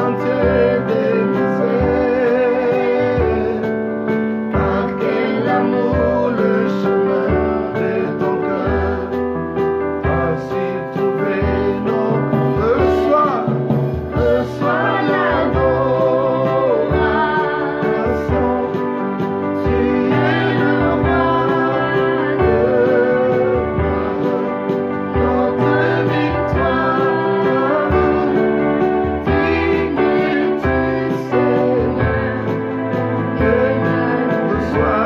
sentier des misères. Par quel amour le chemin de ton cœur a su trouver nos reçois l'adoration. Tu es le roi de notre victoire. Digne tu Seigneur, que nous reçois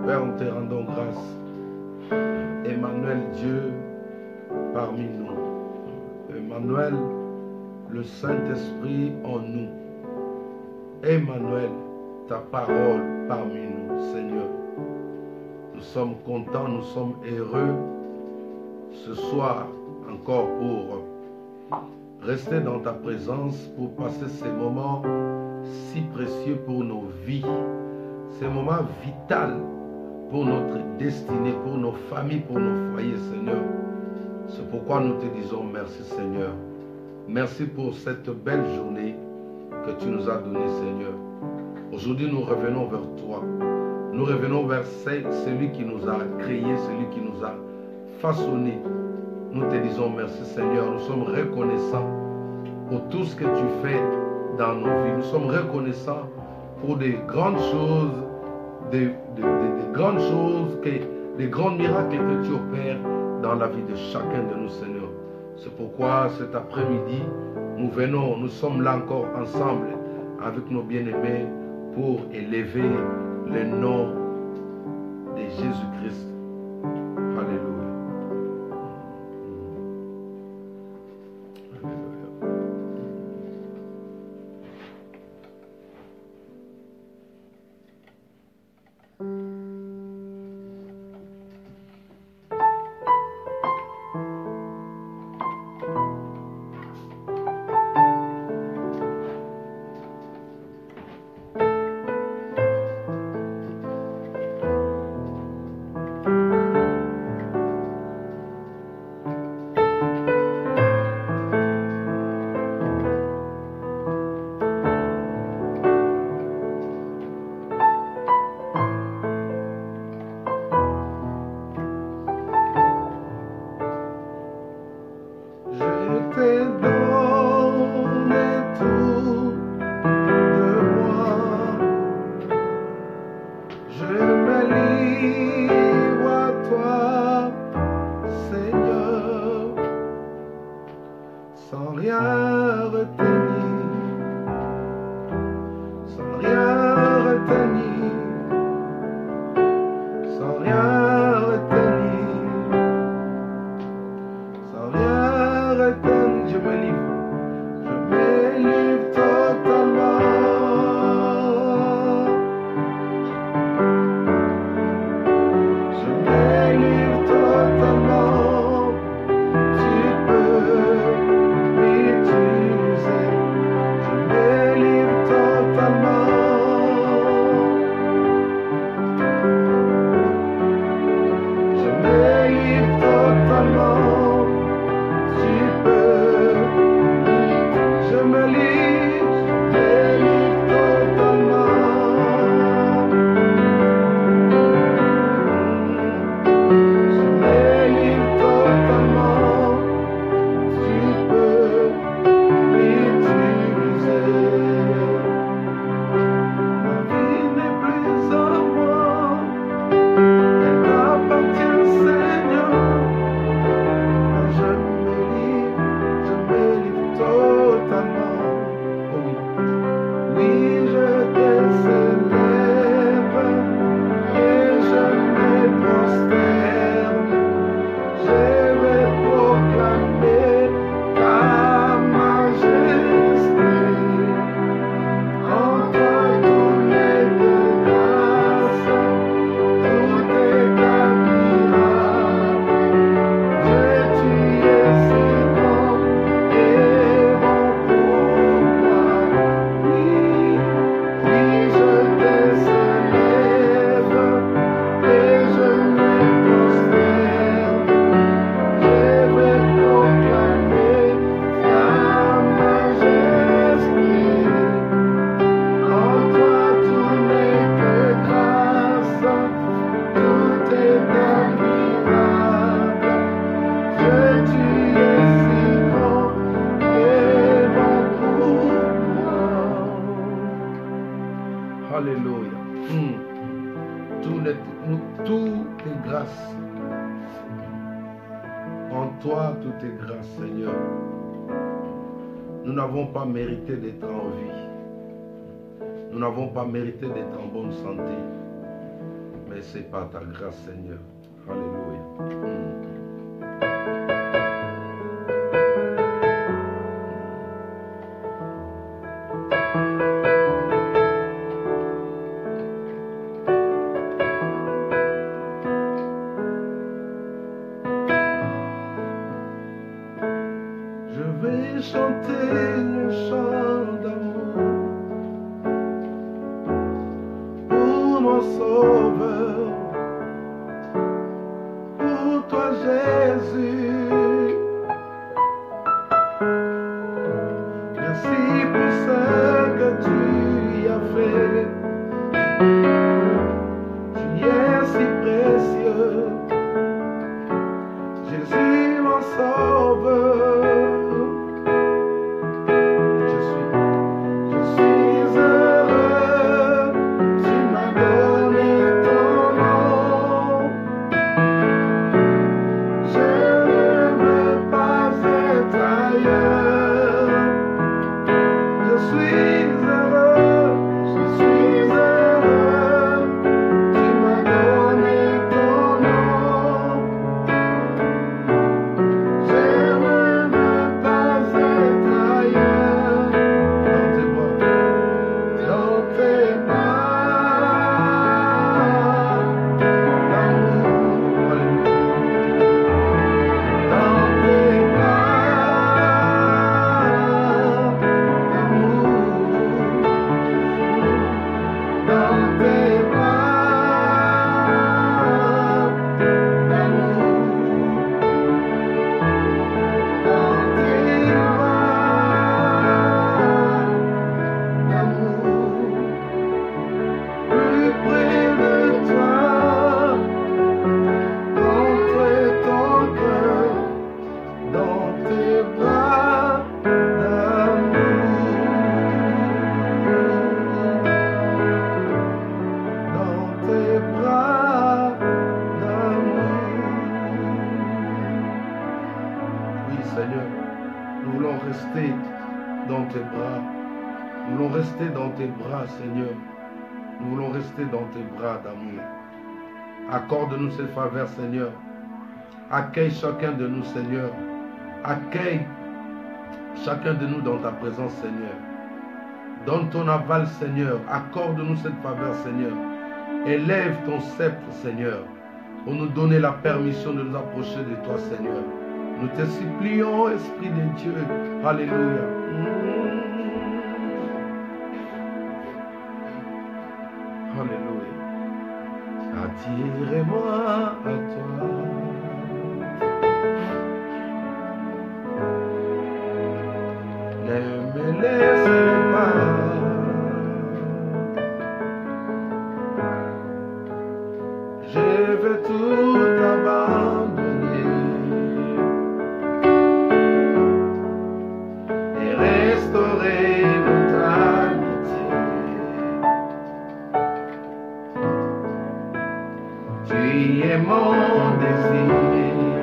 Père, nous te rendons grâce. Emmanuel, Dieu parmi nous. Emmanuel, le Saint-Esprit en nous. Emmanuel, ta parole parmi nous, Seigneur. Nous sommes contents, nous sommes heureux ce soir encore pour rester dans ta présence, pour passer ces moments si précieux pour nos vies, ces moments vitaux pour notre destinée, pour nos familles, pour nos foyers, Seigneur. C'est pourquoi nous te disons merci, Seigneur. Merci pour cette belle journée que tu nous as donnée, Seigneur. Aujourd'hui, nous revenons vers toi. Nous revenons vers celui qui nous a créés, celui qui nous a façonnés. Nous te disons merci, Seigneur. Nous sommes reconnaissants pour tout ce que tu fais dans nos vies. Nous sommes reconnaissants pour des grandes choses, des grands miracles que tu opères dans la vie de chacun de nous, Seigneur. C'est pourquoi cet après-midi, nous sommes là encore ensemble avec nos bien-aimés pour élever le nom de Jésus-Christ. Alléluia. Tu peux m'utiliser. tout est grâce. En toi, tout est grâce, Seigneur. Nous n'avons pas mérité d'être en vie. Nous n'avons pas mérité d'être en bonne santé. Mais c'est par ta grâce, Seigneur. Alléluia. Je vais chanter le chant d'amour pour mon Sauveur, pour toi Jésus. Merci pour ce que tu as fait. Tu es si précieux, Jésus mon Sauveur. Seigneur, nous voulons rester dans tes bras d'amour. Accorde-nous cette faveur, Seigneur. Accueille chacun de nous, Seigneur. Accueille chacun de nous dans ta présence, Seigneur. Donne ton aval, Seigneur. Accorde-nous cette faveur, Seigneur. Élève ton sceptre, Seigneur, pour nous donner la permission de nous approcher de toi, Seigneur. Nous te supplions, Esprit de Dieu. Alléluia. Alléluia. Attire-moi à toi. Ne me laisse pas. Je veux tout abandonner et restaurer notre amitié. Tu es mon désir.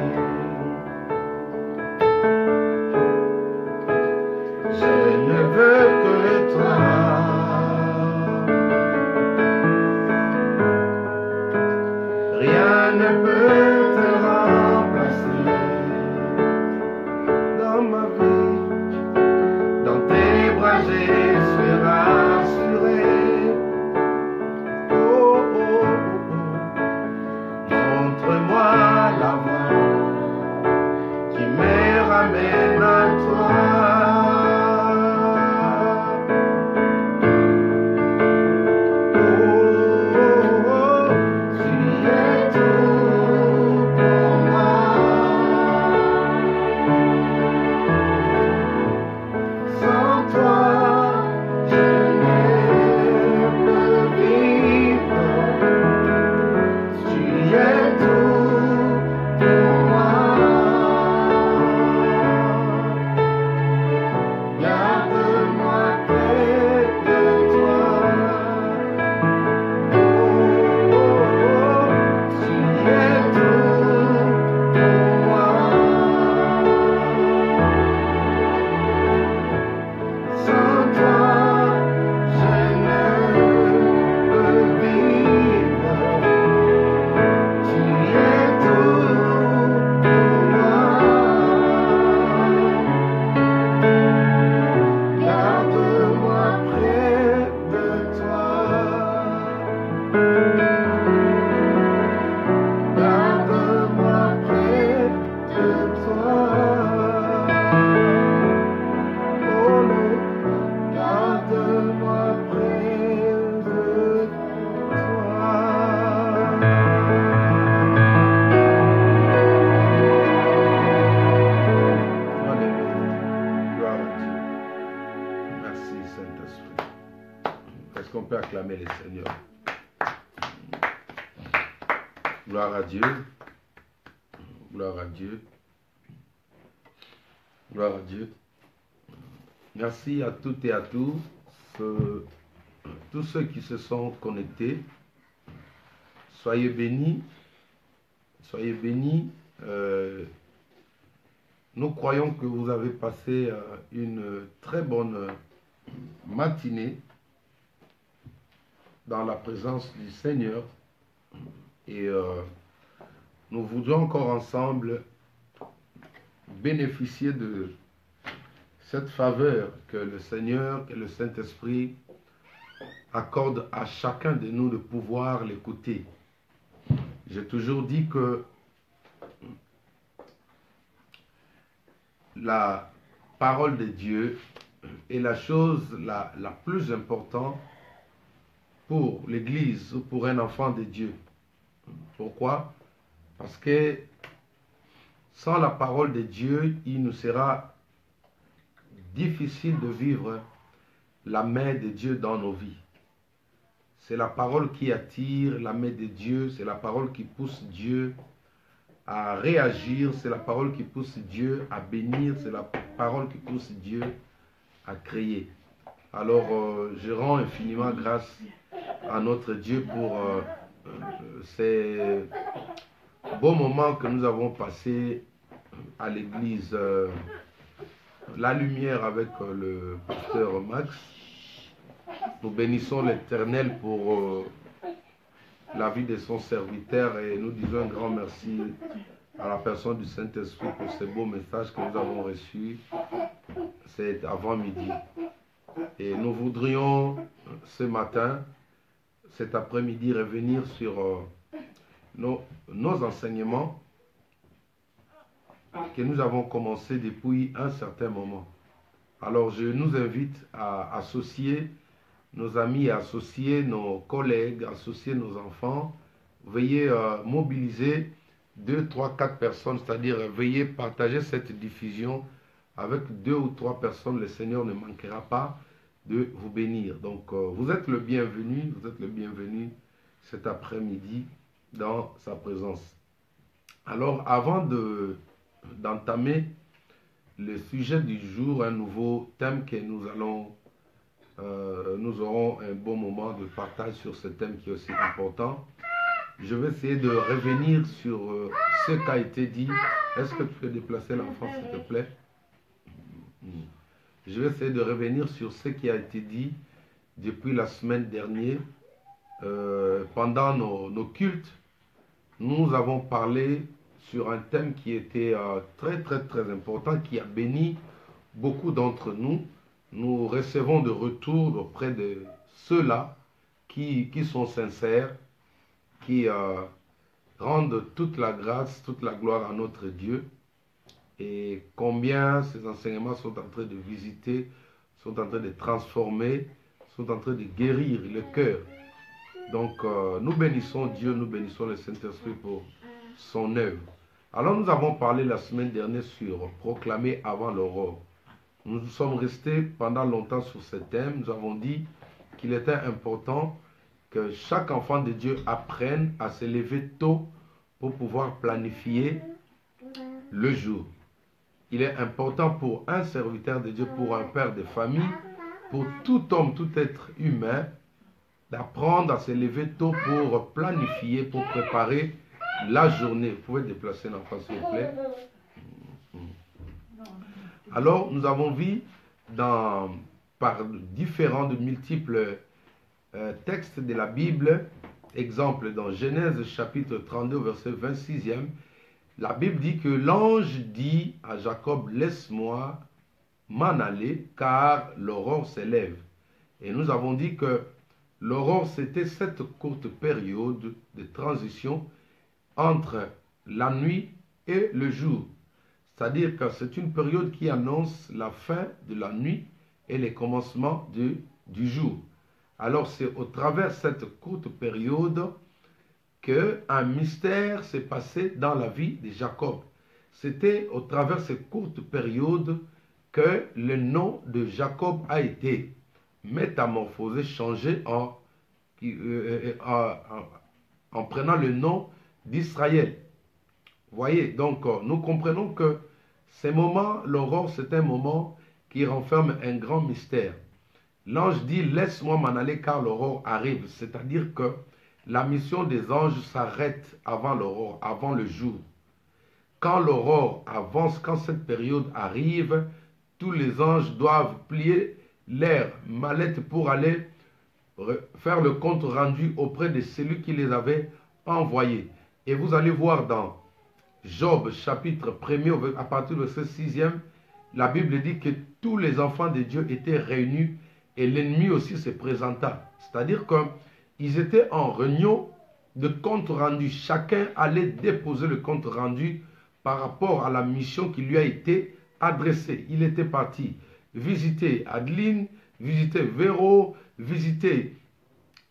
Je ne veux que toi. Rien ne peut te remplacer dans ma vie. Dans tes bras, je suis rassuré. Oh, oh, oh, oh. Montre-moi la voie. Gloire à Dieu. Gloire à Dieu. Gloire à Dieu. Merci à toutes et à tous, tous ceux qui se sont connectés. Soyez bénis. Soyez bénis. Nous croyons que vous avez passé une très bonne matinée dans la présence du Seigneur. Et nous voudrions encore ensemble bénéficier de cette faveur que le Seigneur, que le Saint-Esprit accorde à chacun de nous de pouvoir l'écouter. J'ai toujours dit que la parole de Dieu est la chose la plus importante pour l'Église ou pour un enfant de Dieu. Pourquoi? Parce que sans la parole de Dieu, il nous sera difficile de vivre la main de Dieu dans nos vies. C'est la parole qui attire la main de Dieu, c'est la parole qui pousse Dieu à réagir, c'est la parole qui pousse Dieu à bénir, c'est la parole qui pousse Dieu à créer. Alors, je rends infiniment grâce à notre Dieu pour ces beaux moments que nous avons passés à l'église La Lumière avec le pasteur Max. Nous bénissons l'Éternel pour la vie de son serviteur et nous disons un grand merci à la personne du Saint-Esprit pour ces beaux messages que nous avons reçus. C'est avant midi. Et nous voudrions ce matin, cet après-midi, revenir sur nos enseignements que nous avons commencé depuis un certain moment. Alors je nous invite à associer nos amis, à associer nos collègues, à associer nos enfants. Veuillez mobiliser 2, 3, 4 personnes, c'est-à-dire veuillez partager cette diffusion avec 2 ou 3 personnes. Le Seigneur ne manquera pas de vous bénir. Donc vous êtes le bienvenu cet après-midi dans sa présence. Alors avant d'entamer le sujet du jour, un nouveau thème que nous aurons un bon moment de partage sur ce thème qui est aussi important. Je vais essayer de revenir sur ce qui a été dit. Est-ce que tu peux déplacer l'enfant s'il te plaît? Je vais essayer de revenir sur ce qui a été dit depuis la semaine dernière. Pendant nos cultes, nous avons parlé sur un thème qui était très important, qui a béni beaucoup d'entre nous. Nous recevons de retour auprès de ceux-là qui sont sincères, qui rendent toute la grâce, toute la gloire à notre Dieu. Et combien ces enseignements sont en train de visiter, sont en train de transformer, sont en train de guérir le cœur. Donc nous bénissons Dieu, nous bénissons le Saint-Esprit pour son œuvre. Alors nous avons parlé la semaine dernière sur proclamer avant l'aurore. Nous sommes restés pendant longtemps sur ce thème. Nous avons dit qu'il était important que chaque enfant de Dieu apprenne à se lever tôt pour pouvoir planifier le jour. Il est important pour un serviteur de Dieu, pour un père de famille, pour tout homme, tout être humain, d'apprendre à se lever tôt pour planifier, pour préparer la journée. Vous pouvez déplacer l'enfant s'il vous plaît. Alors, nous avons vu par différents, de multiples textes de la Bible, exemple dans Genèse chapitre 32, verset 26e, la Bible dit que l'ange dit à Jacob, laisse-moi m'en aller, car l'aurore s'élève. Et nous avons dit que l'aurore, c'était cette courte période de transition entre la nuit et le jour. C'est-à-dire que c'est une période qui annonce la fin de la nuit et le commencement du jour. Alors c'est au travers de cette courte période qu'un mystère s'est passé dans la vie de Jacob. C'était au travers de cette courte période que le nom de Jacob a été métamorphosé, changé en prenant le nom d'Israël. Voyez, donc nous comprenons que ces moments, l'aurore, c'est un moment qui renferme un grand mystère. L'ange dit, laisse-moi m'en aller car l'aurore arrive. C'est-à-dire que la mission des anges s'arrête avant l'aurore, avant le jour. Quand l'aurore avance, quand cette période arrive, tous les anges doivent plier leurs mallettes pour aller faire le compte rendu auprès de celui qui les avait envoyés. Et vous allez voir dans Job chapitre 1er, à partir du verset 6e, la Bible dit que tous les enfants de Dieu étaient réunis et l'ennemi aussi se présenta. C'est-à-dire qu'ils étaient en réunion de compte rendu. Chacun allait déposer le compte rendu par rapport à la mission qui lui a été adressée. Il était parti visiter Adeline, visiter Véro, visiter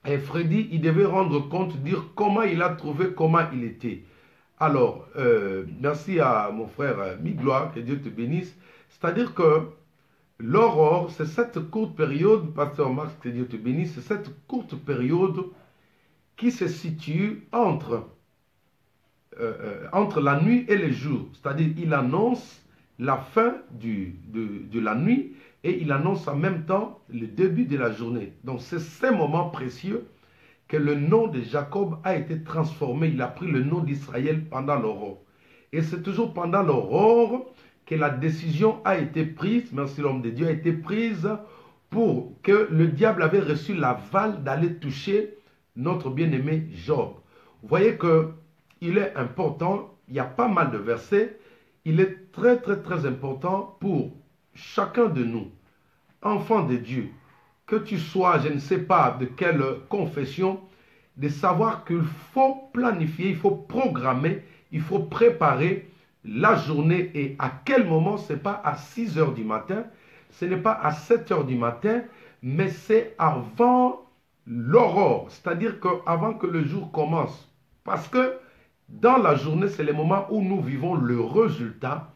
Freddy. Il devait rendre compte, dire comment il a trouvé, comment il était. Alors, merci à mon frère Migloire, que Dieu te bénisse. C'est-à-dire que l'aurore, c'est cette courte période, pasteur Max, que Dieu te bénisse, c'est cette courte période qui se situe entre la nuit et le jour. C'est-à-dire, il annonce la fin de la nuit et il annonce en même temps le début de la journée. Donc, c'est ces moments précieux que le nom de Jacob a été transformé. Il a pris le nom d'Israël pendant l'aurore. Et c'est toujours pendant l'aurore que la décision a été prise, merci l'homme de Dieu, a été prise pour que le diable avait reçu l'aval d'aller toucher notre bien-aimé Job. Vous voyez qu'il est important, il y a pas mal de versets, il est très très très important pour chacun de nous, enfants de Dieu, que tu sois, je ne sais pas de quelle confession, de savoir qu'il faut planifier, il faut programmer, il faut préparer la journée. Et à quel moment? Ce n'est pas à 6 heures du matin, ce n'est pas à 7 heures du matin, mais c'est avant l'aurore, c'est-à-dire qu'avant que le jour commence. Parce que dans la journée, c'est le moment où nous vivons le résultat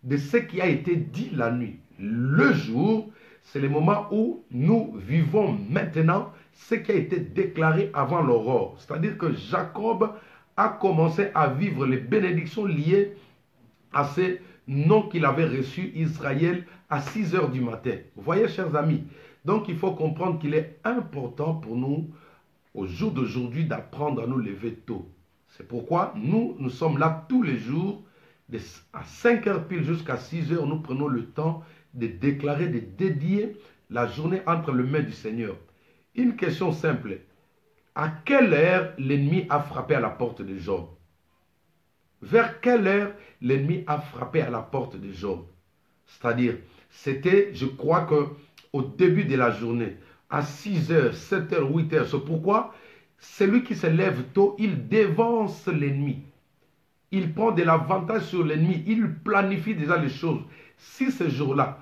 de ce qui a été dit la nuit. Le jour, c'est le moment où nous vivons maintenant ce qui a été déclaré avant l'aurore. C'est-à-dire que Jacob a commencé à vivre les bénédictions liées à ces noms qu'il avait reçus, Israël, à 6 heures du matin. Vous voyez, chers amis, donc il faut comprendre qu'il est important pour nous, au jour d'aujourd'hui, d'apprendre à nous lever tôt. C'est pourquoi nous sommes là tous les jours, à 5 heures pile jusqu'à 6 heures, nous prenons le temps de déclarer, de dédier la journée entre les mains du Seigneur. Une question simple. À quelle heure l'ennemi a frappé à la porte de Job? Vers quelle heure l'ennemi a frappé à la porte de Job? C'est-à-dire, c'était, je crois qu'au début de la journée, à 6 heures, 7 heures, 8 heures. C'est pourquoi celui qui se lève tôt, il dévance l'ennemi. Il prend de l'avantage sur l'ennemi. Il planifie déjà les choses. Si ce jour-là,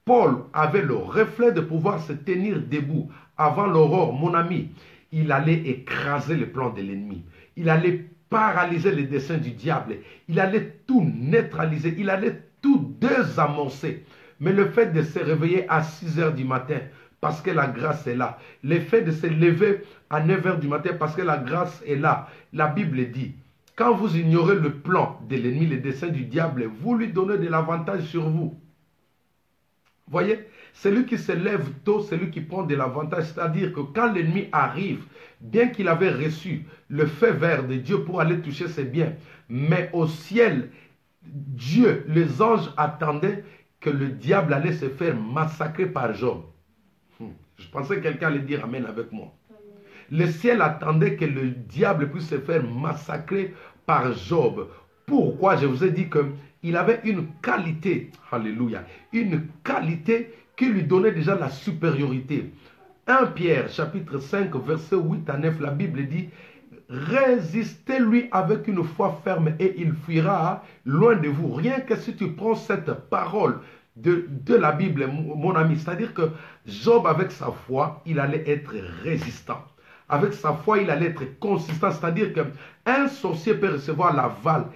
Paul avait le reflet de pouvoir se tenir debout avant l'aurore, mon ami, il allait écraser le plan de l'ennemi. Il allait paralyser les desseins du diable. Il allait tout neutraliser. Il allait tout désamorcer. Mais le fait de se réveiller à 6 heures du matin, parce que la grâce est là. Le fait de se lever à 9 heures du matin, parce que la grâce est là. La Bible dit, quand vous ignorez le plan de l'ennemi, les desseins du diable, vous lui donnez de l'avantage sur vous. Voyez, celui qui se lève tôt, c'est lui qui prend de l'avantage. C'est-à-dire que quand l'ennemi arrive, bien qu'il avait reçu le feu vert de Dieu pour aller toucher ses biens, mais au ciel, Dieu, les anges attendaient que le diable allait se faire massacrer par Job. Je pensais que quelqu'un allait dire Amen avec moi. Le ciel attendait que le diable puisse se faire massacrer par Job. Pourquoi? Je vous ai dit qu'il avait une qualité, alléluia, une qualité qui lui donnait déjà la supériorité. 1 Pierre, chapitre 5, verset 8 à 9, la Bible dit, résistez-lui avec une foi ferme et il fuira loin de vous. Rien que si tu prends cette parole de la Bible, mon ami, c'est-à-dire que Job, avec sa foi, il allait être résistant. Avec sa foi, il allait être consistant. C'est-à-dire qu'un sorcier peut recevoir l'aval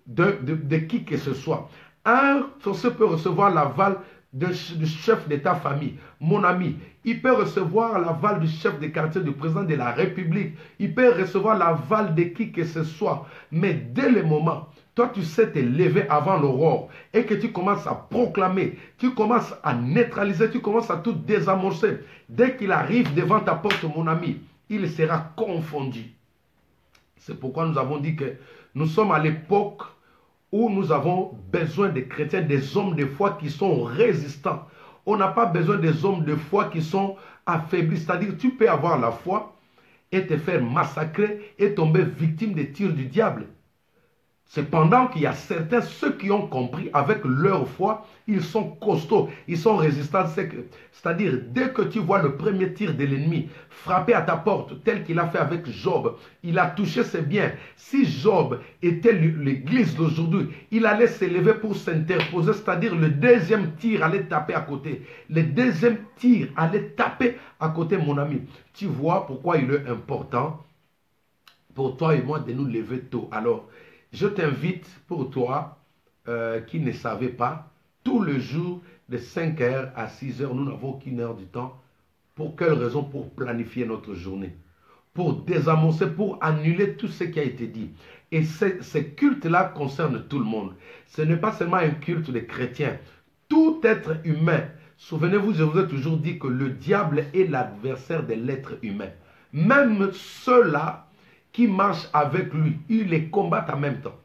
de qui que ce soit. Un sorcier peut recevoir l'aval du chef de ta famille. Mon ami, il peut recevoir l'aval du chef de quartier, du président de la République. Il peut recevoir l'aval de qui que ce soit. Mais dès le moment, toi tu sais te lever avant l'aurore et que tu commences à proclamer, tu commences à neutraliser, tu commences à tout désamorcer. Dès qu'il arrive devant ta porte, mon ami, il sera confondu. C'est pourquoi nous avons dit que nous sommes à l'époque où nous avons besoin des chrétiens, des hommes de foi qui sont résistants. On n'a pas besoin des hommes de foi qui sont affaiblis. C'est-à-dire, tu peux avoir la foi et te faire massacrer et tomber victime des tirs du diable. Cependant qu'il y a certains, ceux qui ont compris avec leur foi, ils sont costauds, ils sont résistants. C'est-à-dire, dès que tu vois le premier tir de l'ennemi frapper à ta porte, tel qu'il a fait avec Job, il a touché ses biens. Si Job était l'église d'aujourd'hui, il allait s'élever pour s'interposer, c'est-à-dire le deuxième tir allait taper à côté. Le deuxième tir allait taper à côté, mon ami. Tu vois pourquoi il est important pour toi et moi de nous lever tôt. Alors, je t'invite pour toi qui ne savais pas, tout le jour de 5h à 6h, nous n'avons qu'une heure du temps. Pour quelle raison? Pour planifier notre journée, pour désamorcer, pour annuler tout ce qui a été dit. Et ce culte-là concerne tout le monde. Ce n'est pas seulement un culte des chrétiens. Tout être humain, souvenez-vous, je vous ai toujours dit que le diable est l'adversaire de l'être humain. Même ceux-là qui marchent avec lui, il les combat en même temps.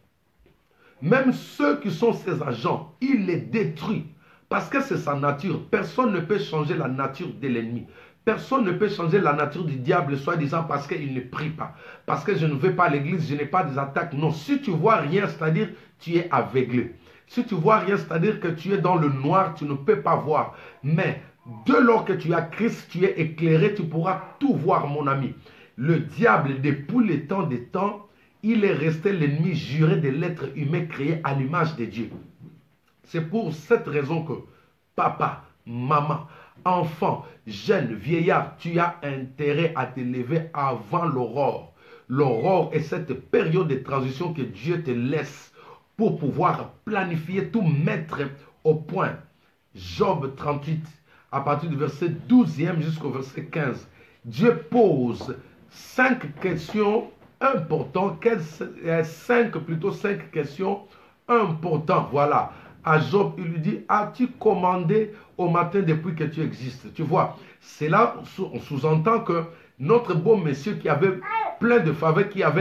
Même ceux qui sont ses agents, il les détruit. Parce que c'est sa nature. Personne ne peut changer la nature de l'ennemi. Personne ne peut changer la nature du diable, soi-disant parce qu'il ne prie pas. Parce que je ne vais pas à l'église, je n'ai pas des attaques. Non, si tu vois rien, c'est-à-dire tu es aveuglé. Si tu vois rien, c'est-à-dire que tu es dans le noir, tu ne peux pas voir. Mais dès lors que tu as Christ, tu es éclairé, tu pourras tout voir, mon ami. Le diable, depuis le temps des temps, il est resté l'ennemi juré de l'être humain créé à l'image de Dieu. C'est pour cette raison que papa, maman, enfant, jeune, vieillard, tu as intérêt à te lever avant l'aurore. L'aurore est cette période de transition que Dieu te laisse pour pouvoir planifier, tout mettre au point. Job 38, à partir du verset 12e jusqu'au verset 15. Dieu pose 5 questions importantes, 5 questions importantes. Voilà. À Job, il lui dit, as-tu commandé au matin depuis que tu existes? Tu vois, c'est là, on sous-entend que notre beau monsieur qui avait plein de faveurs, qui avait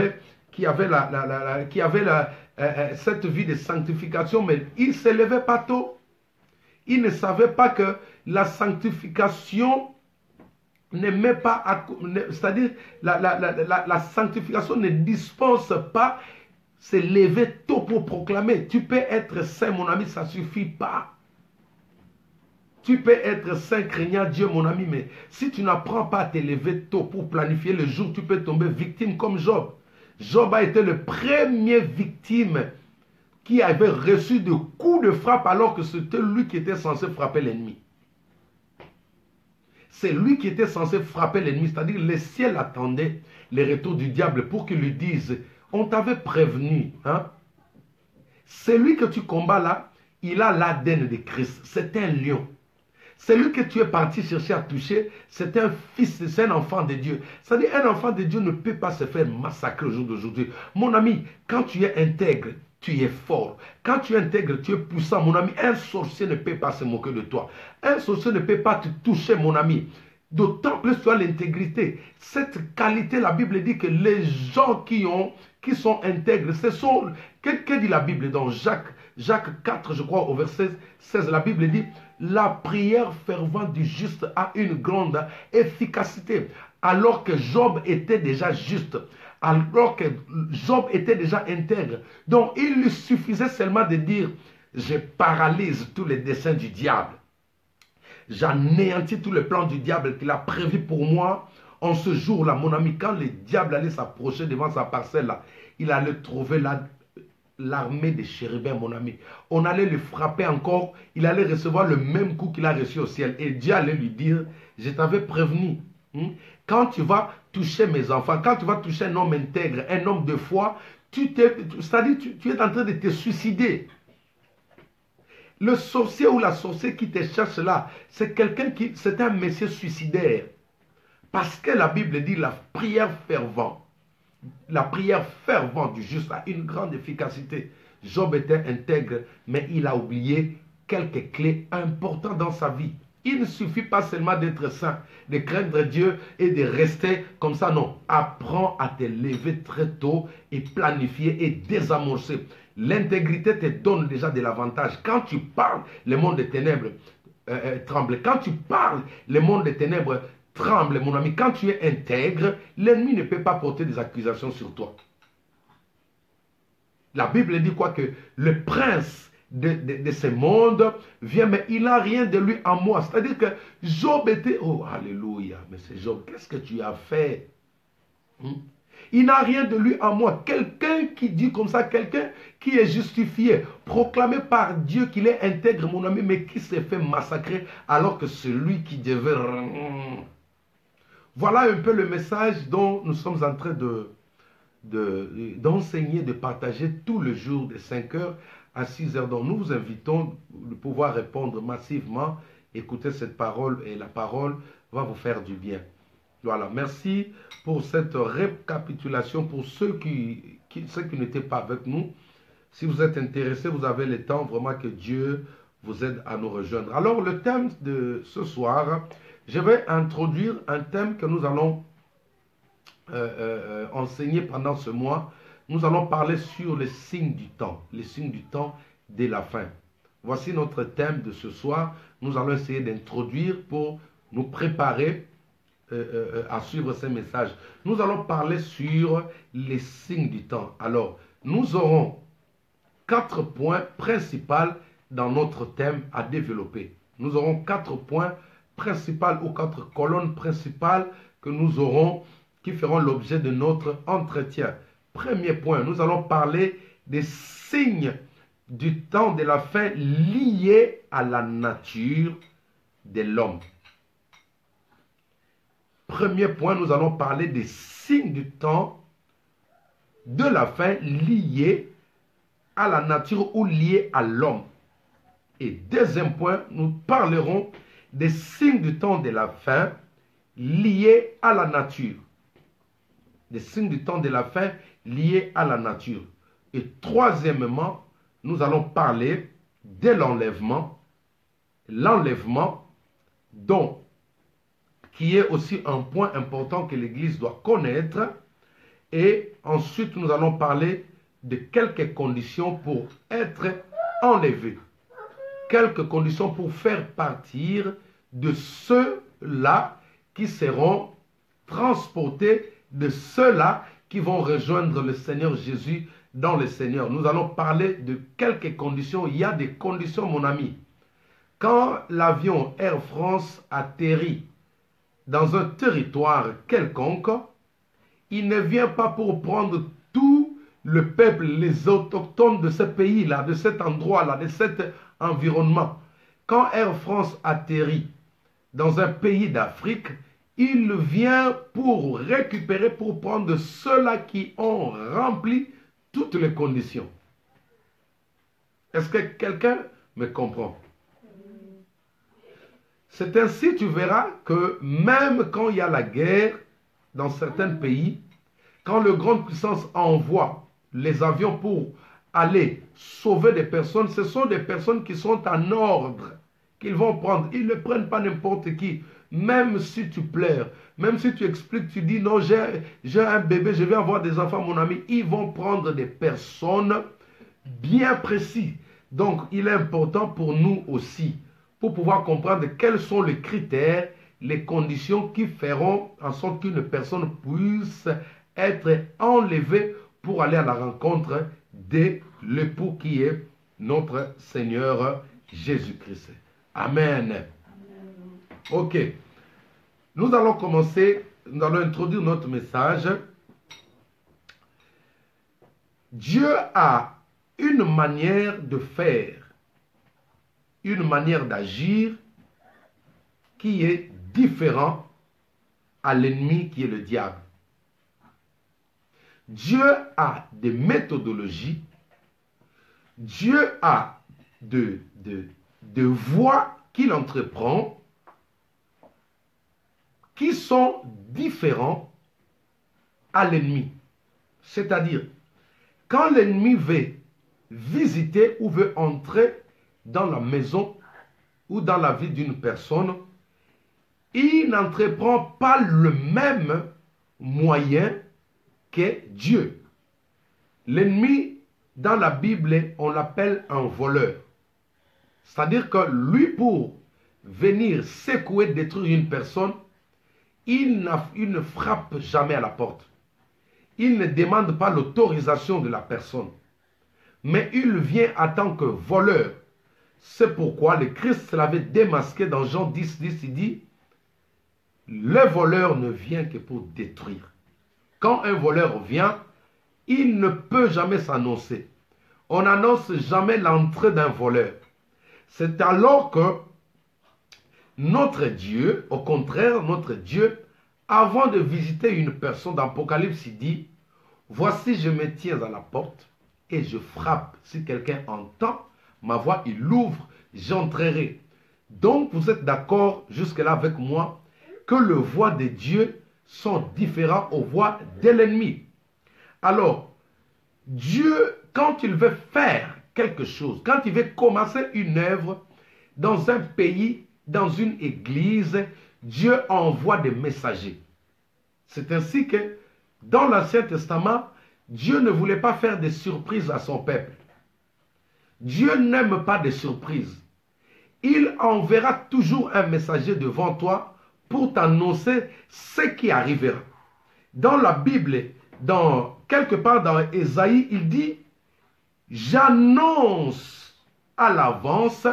cette vie de sanctification, mais il ne se levait pas tôt. Il ne savait pas que la sanctification ne met pas, c'est-à-dire la sanctification ne dispense pas se lever tôt pour proclamer. Tu peux être saint, mon ami, ça ne suffit pas. Tu peux être saint, craignant Dieu, mon ami, mais si tu n'apprends pas à te lever tôt pour planifier le jour, tu peux tomber victime comme Job. Job a été le premier victime qui avait reçu de coups de frappe alors que c'était lui qui était censé frapper l'ennemi. C'est lui qui était censé frapper l'ennemi, c'est-à-dire le ciel attendait le retour du diable pour qu'il lui dise, on t'avait prévenu. Hein? Celui que tu combats là, il a l'ADN de Christ, c'est un lion. Celui que tu es parti chercher à toucher, c'est un fils, c'est un enfant de Dieu. C'est-à-dire un enfant de Dieu ne peut pas se faire massacrer au jour d'aujourd'hui. Mon ami, quand tu es intègre, tu es fort. Quand tu es intègre, tu es puissant, mon ami. Un sorcier ne peut pas se moquer de toi. Un sorcier ne peut pas te toucher, mon ami. D'autant plus tu as l'intégrité. Cette qualité, la Bible dit que les gens qui sont intègres, ce sont... Que dit la Bible dans Jacques 4, je crois, au verset 16, la Bible dit, la prière fervente du juste a une grande efficacité. Alors que Job était déjà juste, alors que Job était déjà intègre. Donc il lui suffisait seulement de dire, je paralyse tous les desseins du diable. J'anéantis tous les plans du diable qu'il a prévu pour moi. En ce jour-là, mon ami, quand le diable allait s'approcher devant sa parcelle-là, il allait trouver l'armée des chérubins, mon ami. On allait le frapper encore, il allait recevoir le même coup qu'il a reçu au ciel. Et Dieu allait lui dire, je t'avais prévenu. Quand tu vas toucher mes enfants, quand tu vas toucher un homme intègre, un homme de foi, c'est-à-dire tu es en train de te suicider. Le sorcier ou la sorcière qui te cherche là, c'est quelqu'un qui, c'est un monsieur suicidaire. Parce que la Bible dit la prière fervente du juste a une grande efficacité. Job était intègre, mais il a oublié quelques clés importantes dans sa vie. Il ne suffit pas seulement d'être saint, de craindre Dieu et de rester comme ça. Non, apprends à te lever très tôt et planifier et désamorcer. L'intégrité te donne déjà de l'avantage. Quand tu parles, le monde des ténèbres tremble. Quand tu parles, le monde des ténèbres tremble, mon ami. Quand tu es intègre, l'ennemi ne peut pas porter des accusations sur toi. La Bible dit quoi? Que le prince de ce monde vient, mais il n'a rien de lui en moi. C'est-à-dire que Job était, oh alléluia, mais c'est Job, qu'est-ce que tu as fait? Il n'a rien de lui en moi. Quelqu'un qui dit comme ça, quelqu'un qui est justifié, proclamé par Dieu qu'il est intègre, mon ami, mais qui s'est fait massacrer alors que celui qui devait... Voilà un peu le message dont nous sommes en train d'enseigner, de partager tout le jour de 5 heures à 6 heures. Donc nous vous invitons de pouvoir répondre massivement, écouter cette parole et la parole va vous faire du bien. Voilà, merci pour cette récapitulation pour ceux qui n'étaient pas avec nous. Si vous êtes intéressés, vous avez le temps, vraiment que Dieu vous aide à nous rejoindre. Alors le thème de ce soir, je vais introduire un thème que nous allons enseigner pendant ce mois. Nous allons parler sur les signes du temps de la fin. Voici notre thème de ce soir. Nous allons essayer d'introduire pour nous préparer à suivre ces messages. Nous allons parler sur les signes du temps. Alors, nous aurons 4 points principaux dans notre thème à développer. Nous aurons 4 points principaux ou 4 colonnes principales que nous aurons, qui feront l'objet de notre entretien. Premier point, nous allons parler des signes du temps de la fin liés à la nature de l'homme. Premier point, nous allons parler des signes du temps de la fin liés à la nature ou liés à l'homme. Et deuxième point, nous parlerons des signes du temps de la fin liés à la nature. Des signes du temps de la fin liés à la nature. Et troisièmement, nous allons parler de l'enlèvement. L'enlèvement, dont qui est aussi un point important que l'Église doit connaître. Et ensuite, nous allons parler de quelques conditions pour être enlevé. Quelques conditions pour faire partir de ceux-là qui seront transportés, de ceux-là qui vont rejoindre le Seigneur Jésus dans le Seigneur. Nous allons parler de quelques conditions. Il y a des conditions, mon ami. Quand l'avion Air France atterrit dans un territoire quelconque, il ne vient pas pour prendre tout le peuple, les autochtones de ce pays-là, de cet endroit-là, de cet environnement. Quand Air France atterrit dans un pays d'Afrique, il vient pour récupérer, pour prendre ceux-là qui ont rempli toutes les conditions. Est-ce que quelqu'un me comprend? C'est ainsi, tu verras que même quand il y a la guerre dans certains pays, quand les grandes puissances envoient les avions pour aller sauver des personnes, ce sont des personnes qui sont en ordre, qu'ils vont prendre. Ils ne prennent pas n'importe qui. Même si tu pleures, même si tu expliques, tu dis non, j'ai un bébé, je vais avoir des enfants, mon ami, ils vont prendre des personnes bien précises. Donc, il est important pour nous aussi, pour pouvoir comprendre quels sont les critères, les conditions qui feront en sorte qu'une personne puisse être enlevée pour aller à la rencontre de l'époux qui est notre Seigneur Jésus-Christ. Amen. Ok. Nous allons commencer, nous allons introduire notre message. Dieu a une manière de faire, une manière d'agir qui est différente à l'ennemi qui est le diable. Dieu a des méthodologies, Dieu a de voies qu'il entreprend qui sont différents à l'ennemi. C'est-à-dire, quand l'ennemi veut visiter ou veut entrer dans la maison ou dans la vie d'une personne, il n'entreprend pas le même moyen que Dieu. L'ennemi, dans la Bible, on l'appelle un voleur. C'est-à-dire que lui, pour venir secouer, détruire une personne, il ne frappe jamais à la porte. Il ne demande pas l'autorisation de la personne. Mais il vient en tant que voleur. C'est pourquoi le Christ l'avait démasqué dans Jean 10, 10, il dit, le voleur ne vient que pour détruire. Quand un voleur vient, il ne peut jamais s'annoncer. On n'annonce jamais l'entrée d'un voleur. C'est alors que notre Dieu, au contraire, notre Dieu, avant de visiter une personne, dans l'Apocalypse, il dit, voici je me tiens à la porte et je frappe. Si quelqu'un entend ma voix, il l'ouvre, j'entrerai. Donc vous êtes d'accord jusque-là avec moi que les voix de Dieu sont différentes aux voix de l'ennemi. Alors, Dieu, quand il veut faire quelque chose, quand il veut commencer une œuvre dans un pays, dans une église, Dieu envoie des messagers. C'est ainsi que dans l'Ancien Testament, Dieu ne voulait pas faire des surprises à son peuple. Dieu n'aime pas des surprises. Il enverra toujours un messager devant toi pour t'annoncer ce qui arrivera. Dans la Bible, quelque part dans Ésaïe, il dit, j'annonce à l'avance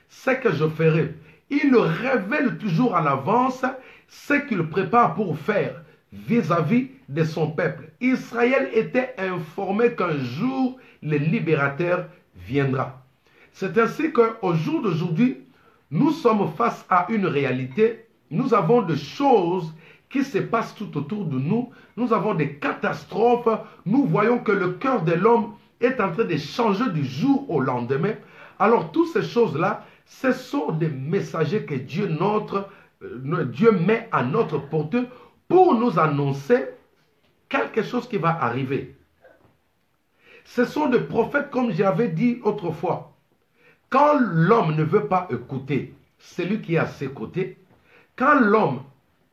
ce que je ferai. Il révèle toujours à l'avance ce qu'il prépare pour faire vis-à-vis de son peuple. Israël était informé qu'un jour, le libérateur viendra. C'est ainsi qu'au jour d'aujourd'hui, nous sommes face à une réalité. Nous avons des choses qui se passent tout autour de nous. Nous avons des catastrophes. Nous voyons que le cœur de l'homme est en train de changer du jour au lendemain. Alors, toutes ces choses-là, ce sont des messagers que Dieu met à notre portée pour nous annoncer quelque chose qui va arriver. Ce sont des prophètes, comme j'avais dit autrefois. Quand l'homme ne veut pas écouter celui qui est à ses côtés, quand l'homme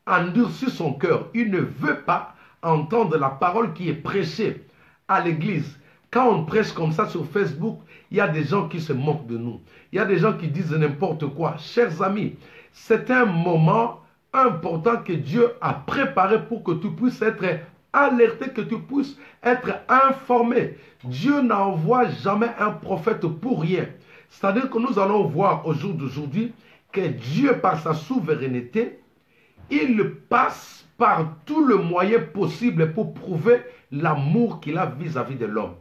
endurcit son cœur, il ne veut pas entendre la parole qui est prêchée à l'église. Quand on prêche comme ça sur Facebook, il y a des gens qui se moquent de nous. Il y a des gens qui disent n'importe quoi. Chers amis, c'est un moment important que Dieu a préparé pour que tu puisses être alerté, que tu puisses être informé. Dieu n'envoie jamais un prophète pour rien. C'est-à-dire que nous allons voir au jour d'aujourd'hui que Dieu, par sa souveraineté, il passe par tout le moyen possible pour prouver l'amour qu'il a vis-à-vis de l'homme.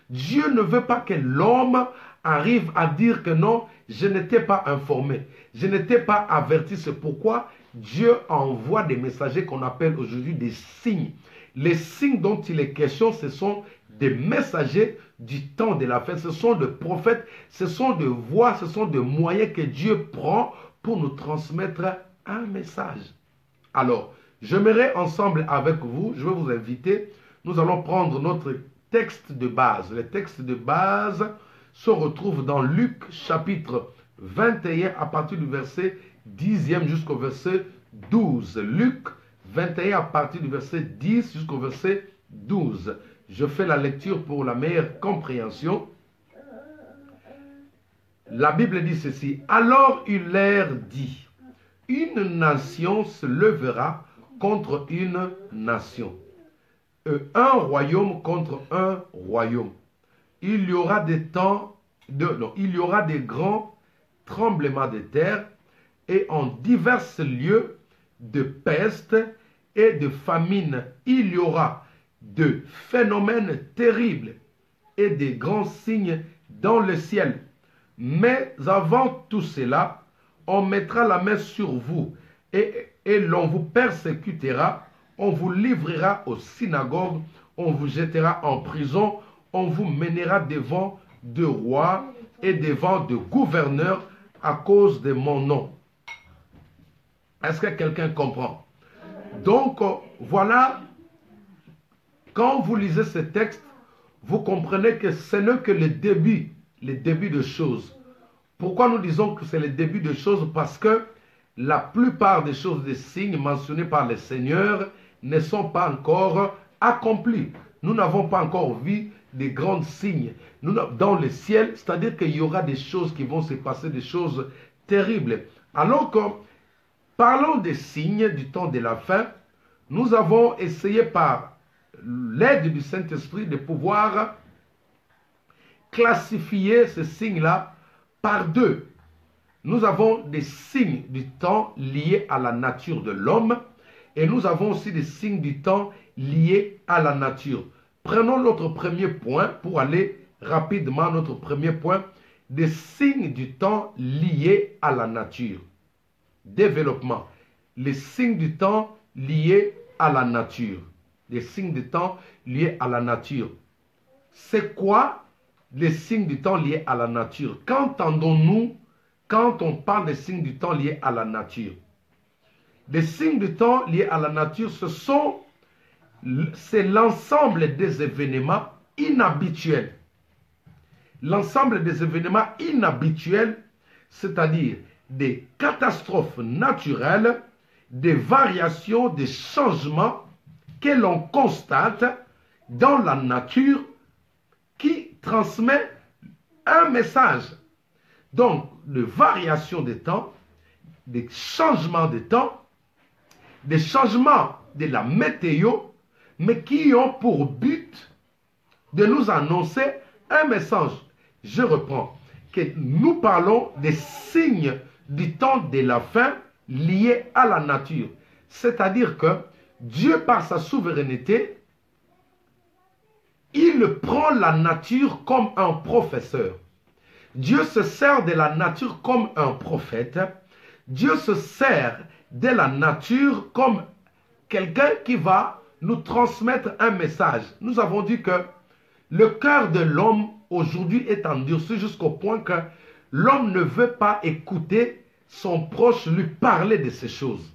Dieu ne veut pas que l'homme arrive à dire que non, je n'étais pas informé, je n'étais pas averti. C'est pourquoi Dieu envoie des messagers qu'on appelle aujourd'hui des signes. Les signes dont il est question, ce sont des messagers du temps de la fin. Ce sont des prophètes, ce sont des voix, ce sont des moyens que Dieu prend pour nous transmettre un message. Alors, j'aimerais ensemble avec vous, je vais vous inviter, nous allons prendre notre texte de base. Le texte de base se retrouve dans Luc chapitre 21 à partir du verset 10e jusqu'au verset 12. Luc 21 à partir du verset 10 jusqu'au verset 12. Je fais la lecture pour la meilleure compréhension. La Bible dit ceci. Alors il leur dit, une nation se lèvera contre une nation. Un royaume contre un royaume. Il y aura des il y aura des grands tremblements de terre et en divers lieux de peste et de famine. Il y aura de phénomènes terribles et des grands signes dans le ciel. Mais avant tout cela, on mettra la main sur vous et l'on vous persécutera, on vous livrera aux synagogues, on vous jettera en prison, on vous mènera devant de rois et devant de gouverneurs à cause de mon nom. Est-ce que quelqu'un comprend? Donc, voilà, quand vous lisez ce texte, vous comprenez que ce n'est que le début de choses. Pourquoi nous disons que c'est le début de choses? Parce que la plupart des choses, des signes mentionnés par le Seigneur ne sont pas encore accomplis. Nous n'avons pas encore vu des grands signes dans le ciel, c'est-à-dire qu'il y aura des choses qui vont se passer, des choses terribles. Alors que, parlons des signes du temps de la fin, nous avons essayé par l'aide du Saint-Esprit de pouvoir classifier ces signes-là par deux. Nous avons des signes du temps liés à la nature de l'homme et nous avons aussi des signes du temps liés à la nature. Prenons notre premier point pour aller rapidement à notre premier point, des signes du temps liés à la nature. Développement. Les signes du temps liés à la nature. Des signes du temps liés à la nature. C'est quoi les signes du temps liés à la nature? Qu'entendons-nous quand on parle des signes du temps liés à la nature? Les signes du temps liés à la nature, c'est l'ensemble des événements inhabituels. L'ensemble des événements inhabituels, c'est-à-dire des catastrophes naturelles, des variations, des changements que l'on constate dans la nature qui transmet un message. Donc, de variations de temps, des changements de temps, des changements de la météo, mais qui ont pour but de nous annoncer un message. Je reprends, que nous parlons des signes du temps de la fin liés à la nature. C'est-à-dire que Dieu, par sa souveraineté, il prend la nature comme un professeur. Dieu se sert de la nature comme un prophète. Dieu se sert de la nature comme quelqu'un qui va nous transmettre un message. Nous avons dit que le cœur de l'homme aujourd'hui est endurci jusqu'au point que l'homme ne veut pas écouter son proche lui parler de ces choses.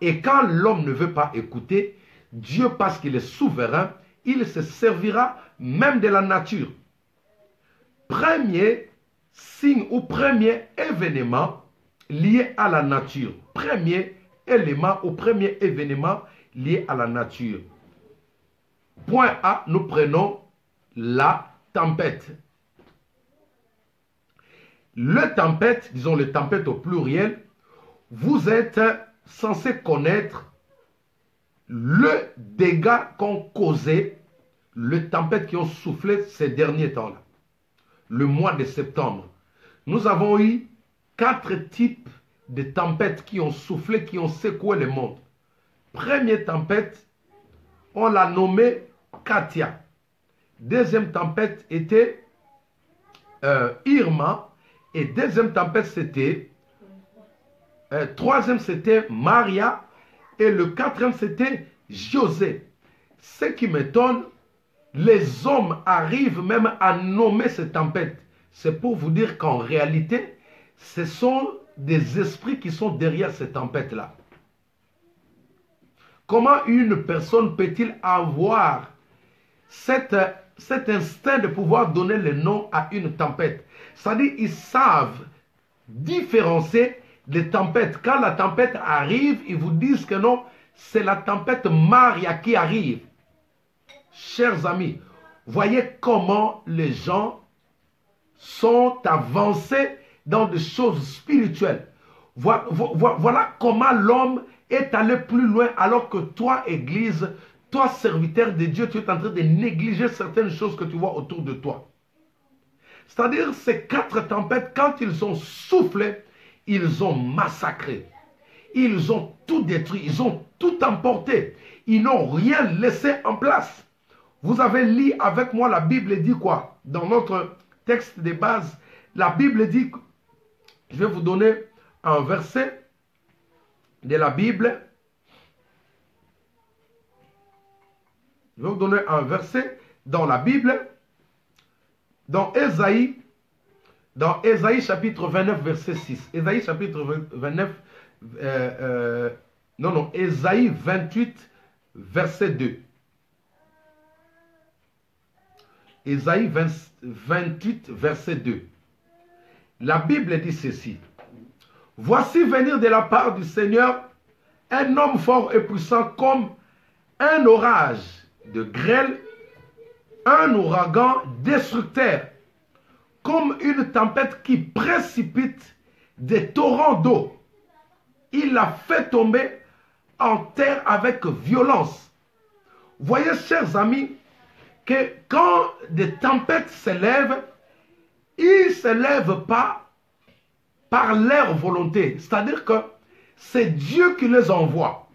Et quand l'homme ne veut pas écouter, Dieu, parce qu'il est souverain, il se servira même de la nature. Premier signe ou premier événement lié à la nature. Premier élément ou premier événement lié à la nature. Point A, nous prenons la tempête. Le tempête, disons le tempête au pluriel, vous êtes censé connaître le dégât qu'ont causé les tempêtes qui ont soufflé ces derniers temps-là. Le mois de septembre, nous avons eu 4 types de tempêtes qui ont soufflé, qui ont secoué le monde. Première tempête, on l'a nommée Katia. Deuxième tempête était Irma. Et deuxième tempête, c'était... troisième, c'était Maria. Et le quatrième, c'était José. Ce qui m'étonne, les hommes arrivent même à nommer ces tempêtes. C'est pour vous dire qu'en réalité, ce sont des esprits qui sont derrière ces tempêtes-là. Comment une personne peut-il avoir cet instinct de pouvoir donner le nom à une tempête? C'est-à-dire qu'ils savent différencier les tempêtes. Quand la tempête arrive, ils vous disent que non, c'est la tempête Maria qui arrive. Chers amis, voyez comment les gens sont avancés dans des choses spirituelles. Voilà comment l'homme est allé plus loin alors que toi, Église, toi, serviteur de Dieu, tu es en train de négliger certaines choses que tu vois autour de toi. C'est-à-dire ces 4 tempêtes, quand ils ont soufflé, ils ont massacré. Ils ont tout détruit, ils ont tout emporté. Ils n'ont rien laissé en place. Vous avez lu avec moi, la Bible dit quoi? Dans notre texte de base, la Bible dit, je vais vous donner un verset de la Bible. Je vais vous donner un verset dans la Bible. dans Ésaïe chapitre 29, verset 6. Ésaïe chapitre 29, Ésaïe 28, verset 2. Ésaïe 28, verset 2. La Bible dit ceci. Voici venir de la part du Seigneur un homme fort et puissant comme un orage de grêle, un ouragan destructeur, comme une tempête qui précipite des torrents d'eau. Il l'a fait tomber en terre avec violence. Voyez, chers amis, que quand des tempêtes s'élèvent, ils ne s'élèvent pas par leur volonté. C'est-à-dire que c'est Dieu qui les envoie.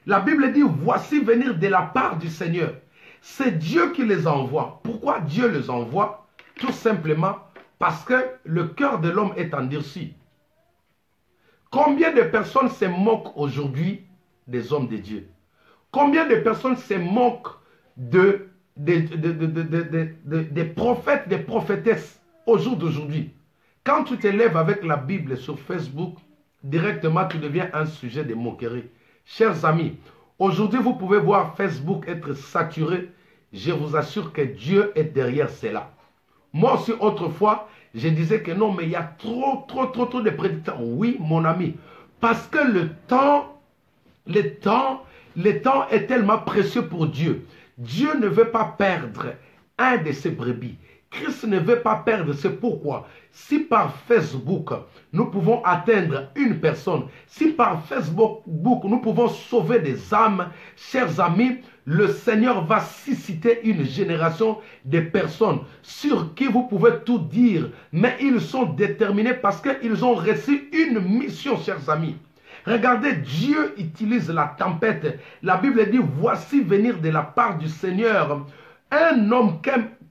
La Bible dit, voici venir de la part du Seigneur. C'est Dieu qui les envoie. Pourquoi Dieu les envoie? Tout simplement parce que le cœur de l'homme est endurci. Combien de personnes se moquent aujourd'hui des hommes de Dieu? Combien de personnes se moquent des prophètes, des prophétesses au jour d'aujourd'hui? Quand tu te lèves avec la Bible sur Facebook, directement tu deviens un sujet de moquerie. Chers amis, aujourd'hui vous pouvez voir Facebook être saturé. Je vous assure que Dieu est derrière cela. Moi aussi autrefois, je disais que non, mais il y a trop de prédicteurs. Oui, mon ami, parce que le temps est tellement précieux pour Dieu. Dieu ne veut pas perdre un de ses brebis. Christ ne veut pas perdre, c'est pourquoi. Si par Facebook, nous pouvons atteindre une personne, si par Facebook, nous pouvons sauver des âmes, chers amis, le Seigneur va susciter une génération de personnes sur qui vous pouvez tout dire, mais ils sont déterminés parce qu'ils ont reçu une mission, chers amis. Regardez, Dieu utilise la tempête. La Bible dit, voici venir de la part du Seigneur un homme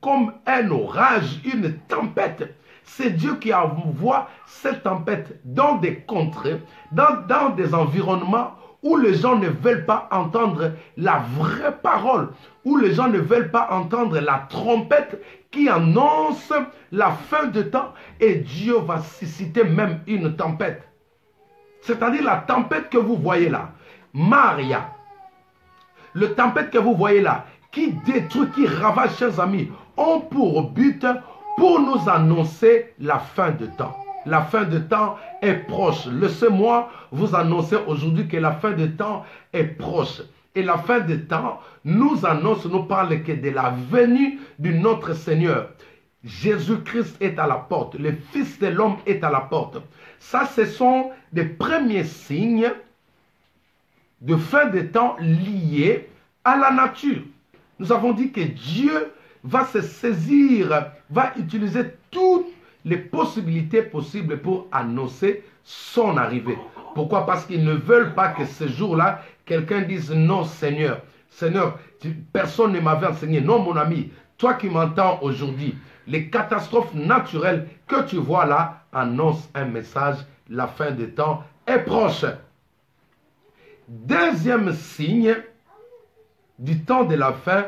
comme un orage, une tempête. C'est Dieu qui envoie cette tempête dans des contrées, dans des environnements où les gens ne veulent pas entendre la vraie parole, où les gens ne veulent pas entendre la trompette qui annonce la fin de temps, et Dieu va susciter même une tempête. C'est-à-dire la tempête que vous voyez là, Maria, le tempête que vous voyez là, qui détruit, qui ravage, chers amis, ont pour but pour nous annoncer la fin de temps. La fin de temps est proche. Laissez-moi vous annoncer aujourd'hui que la fin de temps est proche. Et la fin de temps nous annonce, nous parle que de la venue de notre Seigneur. Jésus-Christ est à la porte. Le Fils de l'homme est à la porte. Ça, ce sont des premiers signes de fin de temps liés à la nature. Nous avons dit que Dieu va se saisir, va utiliser toutes les possibilités possibles pour annoncer son arrivée. Pourquoi? Parce qu'ils ne veulent pas que ce jour-là, quelqu'un dise non Seigneur. Seigneur, personne ne m'avait enseigné. Non mon ami, toi qui m'entends aujourd'hui, les catastrophes naturelles que tu vois là annoncent un message, la fin des temps est proche. Deuxième signe du temps de la fin,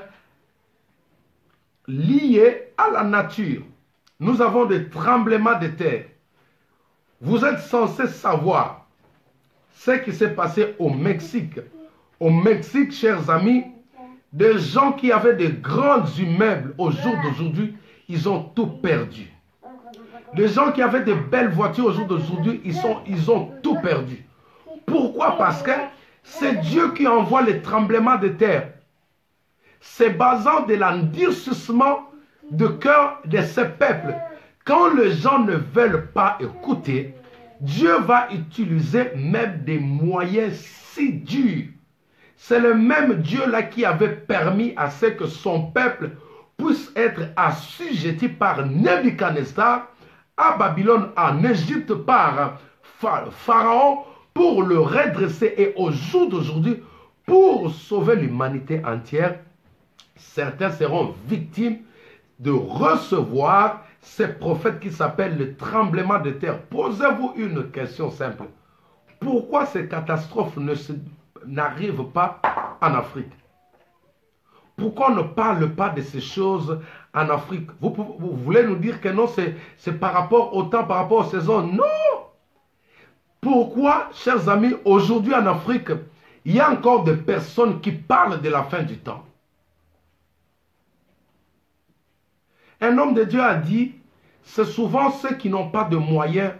lié à la nature. Nous avons des tremblements de terre. Vous êtes censés savoir ce qui s'est passé au Mexique. Au Mexique, chers amis, des gens qui avaient de grands immeubles au jour d'aujourd'hui, ils ont tout perdu. Des gens qui avaient de belles voitures au jour d'aujourd'hui, ils ont tout perdu. Pourquoi? Parce que c'est Dieu qui envoie les tremblements de terre. C'est basant de l'endurcissement de cœur de ce peuple. Quand les gens ne veulent pas écouter, Dieu va utiliser même des moyens si durs. C'est le même Dieu-là qui avait permis à ce que son peuple puisse être assujetti par Nebuchadnezzar à Babylone, en Égypte, par Pharaon, pour le redresser. Et au jour d'aujourd'hui, pour sauver l'humanité entière, certains seront victimes de recevoir ces prophètes qui s'appellent le tremblement de terre. Posez-vous une question simple. Pourquoi ces catastrophes n'arrivent pas en Afrique? Pourquoi on ne parle pas de ces choses en Afrique? Vous voulez nous dire que non, c'est par rapport au temps, par rapport aux saisons? Non! Pourquoi, chers amis, aujourd'hui en Afrique, il y a encore des personnes qui parlent de la fin du temps? Un homme de Dieu a dit, c'est souvent ceux qui n'ont pas de moyens,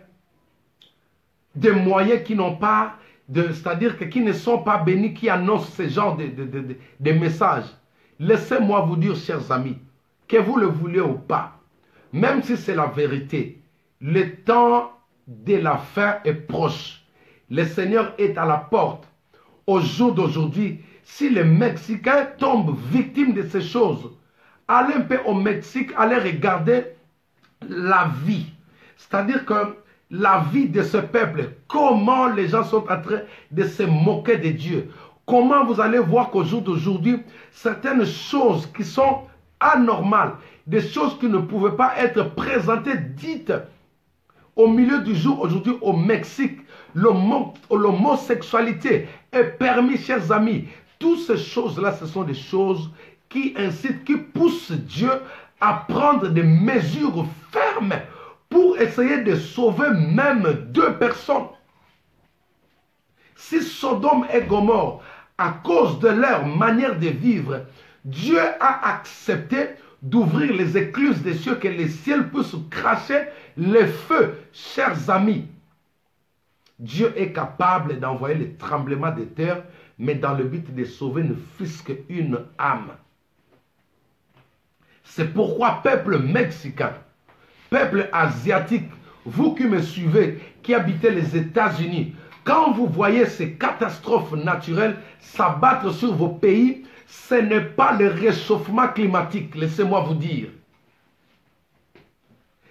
des moyens qui n'ont pas, c'est-à-dire qui ne sont pas bénis, qui annoncent ce genre de messages. Laissez-moi vous dire, chers amis, que vous le voulez ou pas, même si c'est la vérité, le temps de la fin est proche. Le Seigneur est à la porte. Au jour d'aujourd'hui, si les Mexicains tombent victimes de ces choses, allez un peu au Mexique, allez regarder la vie. C'est-à-dire que la vie de ce peuple, comment les gens sont en train de se moquer de Dieu. Comment vous allez voir qu'au jour d'aujourd'hui, certaines choses qui sont anormales, des choses qui ne pouvaient pas être présentées, dites au milieu du jour aujourd'hui au Mexique, l'homosexualité est permis, chers amis. Toutes ces choses-là, ce sont des choses qui incitent, qui poussent Dieu à prendre des mesures fermes pour essayer de sauver même 2 personnes. Si Sodome et Gomorrhe, à cause de leur manière de vivre, Dieu a accepté d'ouvrir les écluses des cieux, que les ciels puissent cracher les feux, chers amis. Dieu est capable d'envoyer les tremblements de terre, mais dans le but de sauver ne fût-ce qu'une âme. C'est pourquoi, peuple mexicain, peuple asiatique, vous qui me suivez, qui habitez les États-Unis, quand vous voyez ces catastrophes naturelles s'abattre sur vos pays, ce n'est pas le réchauffement climatique, laissez-moi vous dire.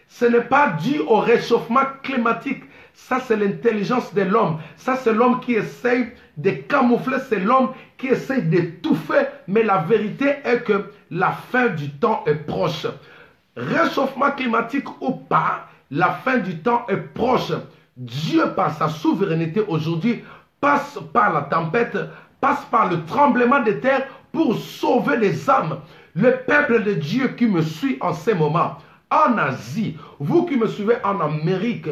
Ce n'est pas dû au réchauffement climatique. Ça, c'est l'intelligence de l'homme. Ça, c'est l'homme qui essaye de camoufler. C'est l'homme qui essaye d'étouffer. Mais la vérité est que la fin du temps est proche. Réchauffement climatique ou pas, la fin du temps est proche. Dieu, par sa souveraineté aujourd'hui, passe par la tempête, passe par le tremblement de terre pour sauver les âmes. Le peuple de Dieu qui me suit en ces moments, en Asie, vous qui me suivez en Amérique,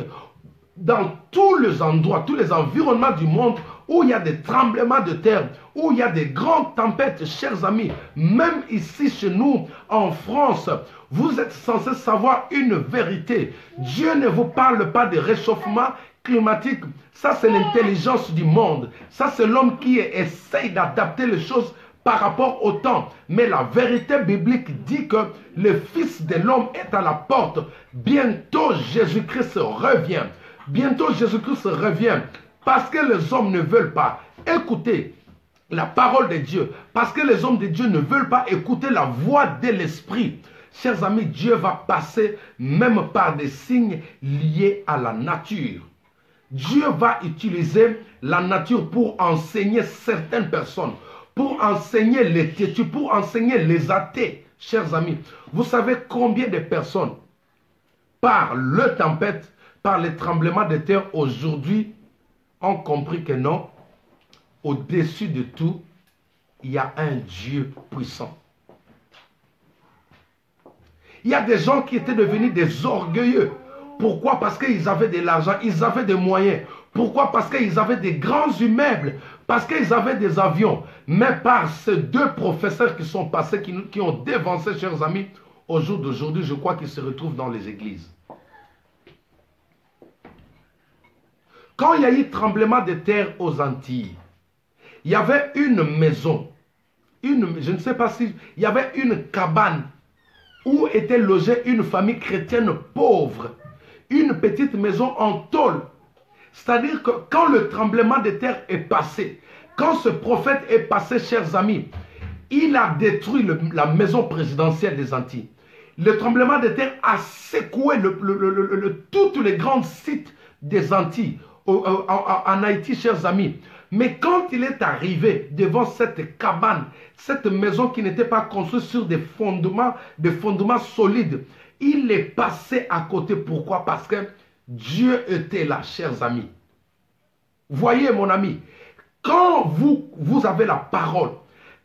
dans tous les endroits, tous les environnements du monde où il y a des tremblements de terre, où il y a des grandes tempêtes, chers amis, même ici chez nous, en France, vous êtes censés savoir une vérité. Dieu ne vous parle pas de réchauffement climatique. Ça, c'est l'intelligence du monde. Ça, c'est l'homme qui essaye d'adapter les choses par rapport au temps. Mais la vérité biblique dit que le Fils de l'homme est à la porte. Bientôt, Jésus-Christ revient. Bientôt, Jésus-Christ revient. Parce que les hommes ne veulent pas écouter la parole de Dieu. Parce que les hommes de Dieu ne veulent pas écouter la voix de l'Esprit. Chers amis, Dieu va passer même par des signes liés à la nature. Dieu va utiliser la nature pour enseigner certaines personnes, pour enseigner les têtus, pour enseigner les athées. Chers amis, vous savez combien de personnes, par le tempête, par les tremblements de terre aujourd'hui, ont compris que non, au-dessus de tout, il y a un Dieu puissant. Il y a des gens qui étaient devenus des orgueilleux. Pourquoi? Parce qu'ils avaient de l'argent, ils avaient des moyens. Pourquoi? Parce qu'ils avaient des grands immeubles, parce qu'ils avaient des avions. Mais par ces 2 professeurs qui sont passés, qui ont dévancé, chers amis, au jour d'aujourd'hui, je crois qu'ils se retrouvent dans les églises. Quand il y a eu tremblement de terre aux Antilles, il y avait une maison, je ne sais pas si, il y avait une cabane où était logée une famille chrétienne pauvre. Une petite maison en tôle. C'est-à-dire que quand le tremblement de terre est passé, quand ce prophète est passé, chers amis, il a détruit la maison présidentielle des Antilles. Le tremblement de terre a secoué tous les grands sites des Antilles, en Haïti, chers amis. Mais quand il est arrivé devant cette cabane, cette maison qui n'était pas construite sur des fondements solides, il est passé à côté. Pourquoi? Parce que Dieu était là, chers amis. Voyez, mon ami, quand vous avez la parole,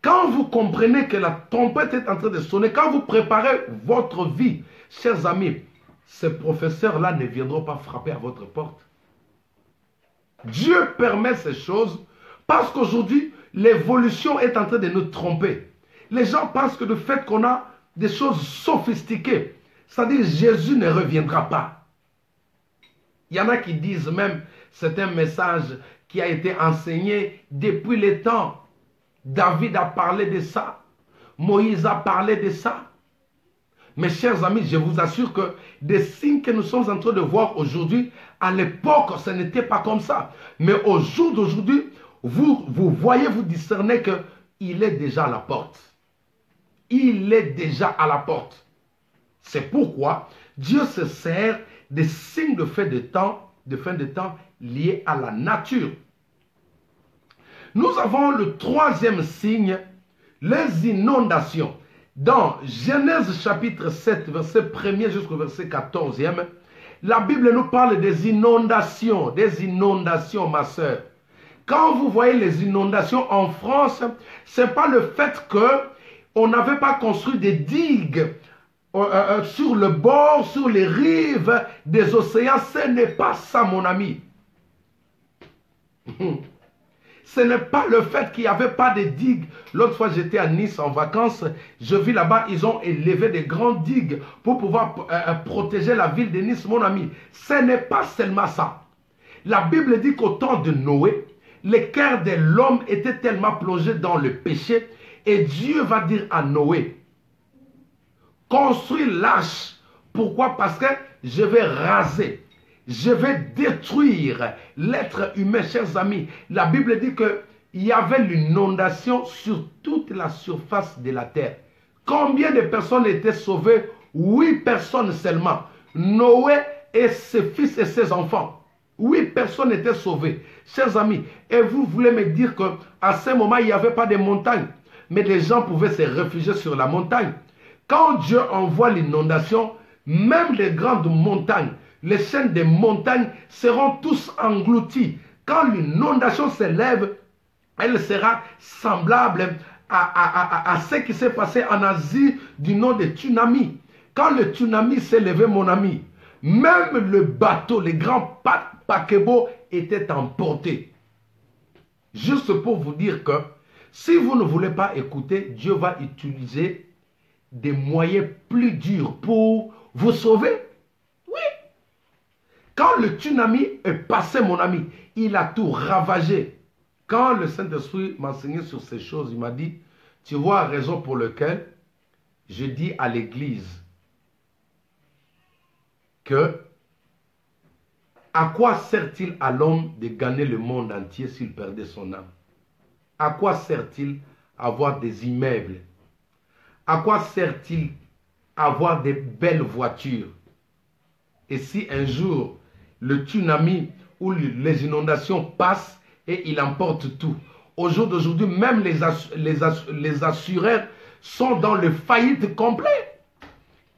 Quand vous comprenez que la trompette est en train de sonner, quand vous préparez votre vie, chers amis, ces professeurs-là ne viendront pas frapper à votre porte. Dieu permet ces choses parce qu'aujourd'hui, l'évolution est en train de nous tromper. Les gens pensent que le fait qu'on a des choses sophistiquées, c'est-à-dire Jésus ne reviendra pas. Il y en a qui disent même, c'est un message qui a été enseigné depuis les temps. David a parlé de ça. Moïse a parlé de ça. Mes chers amis, je vous assure que des signes que nous sommes en train de voir aujourd'hui, à l'époque, ce n'était pas comme ça. Mais au jour d'aujourd'hui, vous voyez, vous discernez qu'il est déjà à la porte. Il est déjà à la porte. C'est pourquoi Dieu se sert des signes de fin de temps liés à la nature. Nous avons le troisième signe, les inondations. Dans Genèse chapitre 7, verset 1er jusqu'au verset 14e, la Bible nous parle des inondations, ma sœur. Quand vous voyez les inondations en France, ce n'est pas le fait qu'on n'avait pas construit des digues sur le bord, sur les rives des océans. Ce n'est pas ça, mon ami. Ce n'est pas le fait qu'il n'y avait pas de digues. L'autre fois, j'étais à Nice en vacances. Je vis là-bas, ils ont élevé des grandes digues pour pouvoir protéger la ville de Nice, mon ami. Ce n'est pas seulement ça. La Bible dit qu'au temps de Noé, le cœur de l'homme était tellement plongé dans le péché. Et Dieu va dire à Noé, construis l'arche. Pourquoi? Parce que je vais raser. Je vais détruire l'être humain, chers amis. La Bible dit qu'il y avait l'inondation sur toute la surface de la terre. Combien de personnes étaient sauvées? 8 personnes seulement. Noé et ses fils et ses enfants. 8 personnes étaient sauvées. Chers amis, et vous voulez me dire qu'à ce moment, il n'y avait pas de montagne. Mais les gens pouvaient se réfugier sur la montagne. Quand Dieu envoie l'inondation, même les grandes montagnes, les chaînes des montagnes seront tous engloutis. Quand l'inondation s'élève, elle sera semblable à ce qui s'est passé en Asie du nom de tsunami. Quand le tsunami s'est levé, mon ami, même le bateau, les grands paquebots étaient emportés. Juste pour vous dire que si vous ne voulez pas écouter, Dieu va utiliser des moyens plus durs pour vous sauver. Quand le tsunami est passé, mon ami, il a tout ravagé. Quand le Saint-Esprit m'a enseigné sur ces choses, il m'a dit, tu vois la raison pour laquelle je dis à l'Église que à quoi sert-il à l'homme de gagner le monde entier s'il perdait son âme? À quoi sert-il avoir des immeubles? À quoi sert-il avoir des belles voitures? Et si un jour le tsunami ou les inondations passent et il emporte tout. Au jour d'aujourd'hui, même les assureurs sont dans le faillite complet.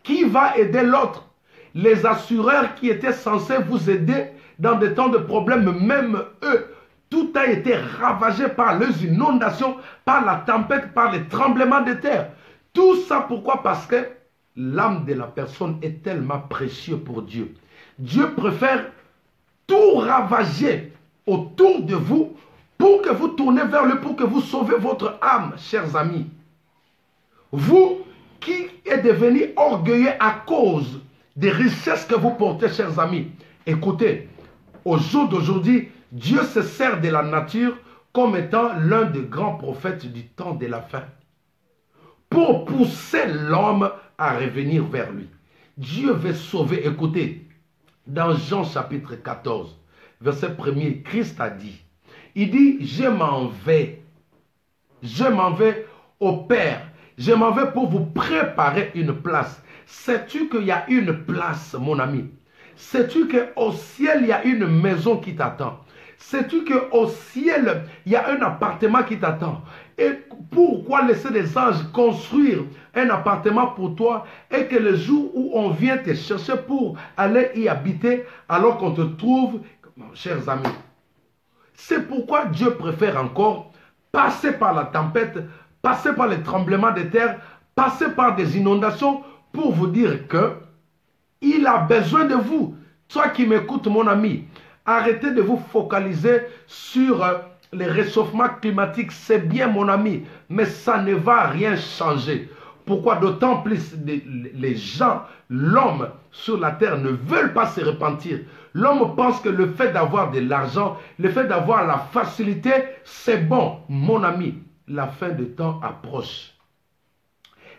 Qui va aider l'autre? Les assureurs qui étaient censés vous aider dans des temps de problèmes, même eux, tout a été ravagé par les inondations, par la tempête, par les tremblements de terre. Tout ça pourquoi? Parce que l'âme de la personne est tellement précieuse pour Dieu. Dieu préfère tout ravager autour de vous pour que vous tournez vers lui, pour que vous sauvez votre âme, chers amis. Vous qui êtes devenus orgueilleux à cause des richesses que vous portez, chers amis, écoutez, au jour d'aujourd'hui, Dieu se sert de la nature comme étant l'un des grands prophètes du temps de la fin, pour pousser l'homme à revenir vers lui. Dieu veut sauver, écoutez, dans Jean chapitre 14, verset 1er, Christ a dit, il dit, je m'en vais au Père, je m'en vais pour vous préparer une place. Sais-tu qu'il y a une place, mon ami? Sais-tu qu'au ciel, il y a une maison qui t'attend? Sais-tu qu'au ciel, il y a un appartement qui t'attend? Et pourquoi laisser les anges construire un appartement pour toi et que le jour où on vient te chercher pour aller y habiter, alors qu'on te trouve, chers amis, c'est pourquoi Dieu préfère encore passer par la tempête, passé par les tremblements de terre, passé par des inondations pour vous dire que il a besoin de vous. Toi qui m'écoutes, mon ami, arrêtez de vous focaliser sur les réchauffements climatiques. C'est bien, mon ami, mais ça ne va rien changer. Pourquoi? D'autant plus les gens, l'homme sur la terre ne veulent pas se repentir. L'homme pense que le fait d'avoir de l'argent, le fait d'avoir la facilité, c'est bon. Mon ami, la fin de temps approche.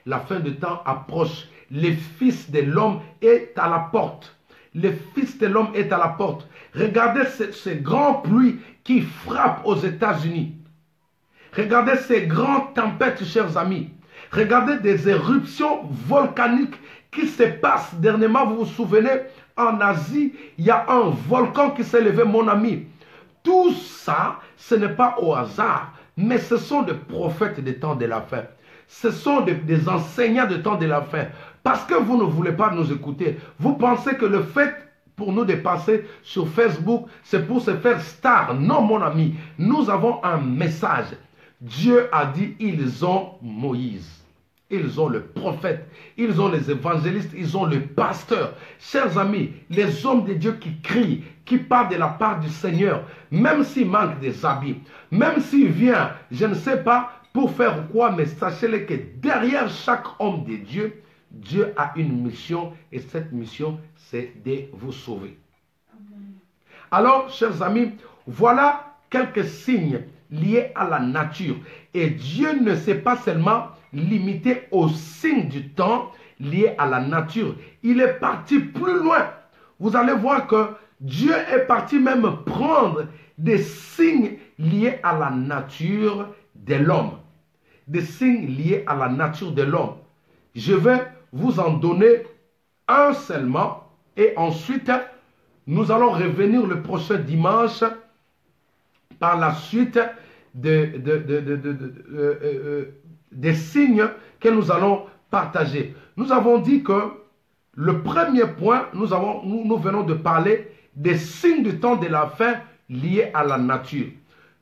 La fin de temps approche. Le Fils de l'homme est à la porte. Le Fils de l'homme est à la porte. Regardez ces grands pluies qui frappent aux États-Unis. Regardez ces grandes tempêtes, chers amis. Regardez des éruptions volcaniques qui se passent. Dernièrement, vous vous souvenez, en Asie, il y a un volcan qui s'est levé, mon ami. Tout ça, ce n'est pas au hasard, mais ce sont des prophètes des temps de la fin. Ce sont des enseignants des temps de la fin. Parce que vous ne voulez pas nous écouter. Vous pensez que le fait pour nous de passer sur Facebook, c'est pour se faire star. Non, mon ami, nous avons un message. Dieu a dit, ils ont Moïse. Ils ont le prophète, ils ont les évangélistes, ils ont le pasteur. Chers amis, les hommes de Dieu qui crient, qui parlent de la part du Seigneur, même s'il manque des habits, même s'il vient, je ne sais pas pour faire quoi, mais sachez-le que derrière chaque homme de Dieu, Dieu a une mission et cette mission, c'est de vous sauver. Alors, chers amis, voilà quelques signes liés à la nature. Et Dieu ne s'est pas seulement limité aux signes du temps liés à la nature. Il est parti plus loin. Vous allez voir que Dieu est parti même prendre des signes liés à la nature de l'homme. Des signes liés à la nature de l'homme. Je vais vous en donner un seulement et ensuite nous allons revenir le prochain dimanche par la suite des signes que nous allons partager. Nous avons dit que le premier point, nous venons de parler des signes du temps de la fin liés à la nature.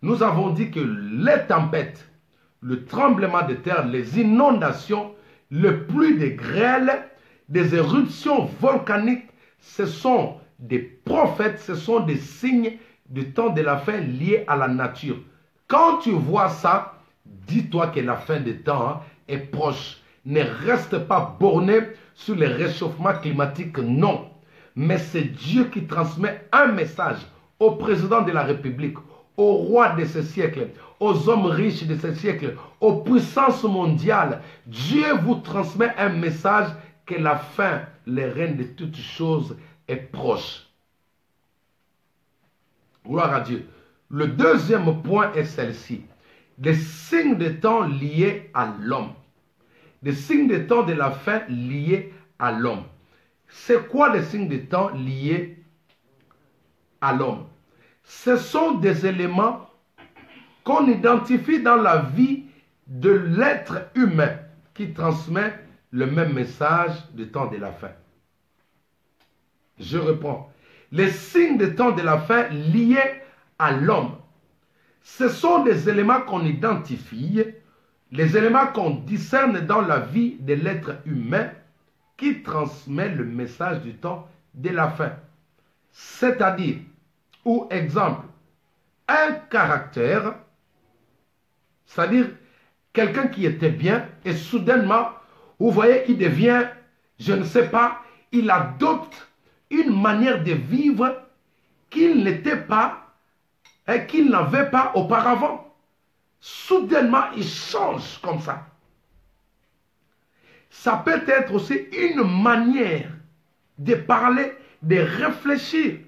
Nous avons dit que les tempêtes, le tremblement de terre, les inondations, le pluie de grêle, des éruptions volcaniques, ce sont des prophètes, ce sont des signes du temps de la fin liés à la nature. Quand tu vois ça, dis-toi que la fin des temps est proche. Ne reste pas borné sur les réchauffements climatiques, non. Mais c'est Dieu qui transmet un message au président de la République, aux rois de ce siècle, aux hommes riches de ce siècle, aux puissances mondiales. Dieu vous transmet un message que la fin, le règne de toutes choses, est proche. Gloire à Dieu. Le deuxième point est celle-ci. Des signes de temps liés à l'homme. Des signes de temps de la fin liés à l'homme. C'est quoi les signes de temps liés à l'homme? Ce sont des éléments qu'on identifie dans la vie de l'être humain qui transmet le même message du temps de la fin. Je reprends. Les signes de temps de la fin liés à l'homme. Ce sont des éléments qu'on identifie, les éléments qu'on discerne dans la vie de l'être humain qui transmet le message du temps de la fin. C'est-à-dire, ou exemple, un caractère, c'est-à-dire quelqu'un qui était bien et soudainement, vous voyez, il devient, je ne sais pas, il adopte une manière de vivre qu'il n'était pas et qu'il n'avait pas auparavant. Soudainement, il change comme ça. Ça peut être aussi une manière de parler, de réfléchir.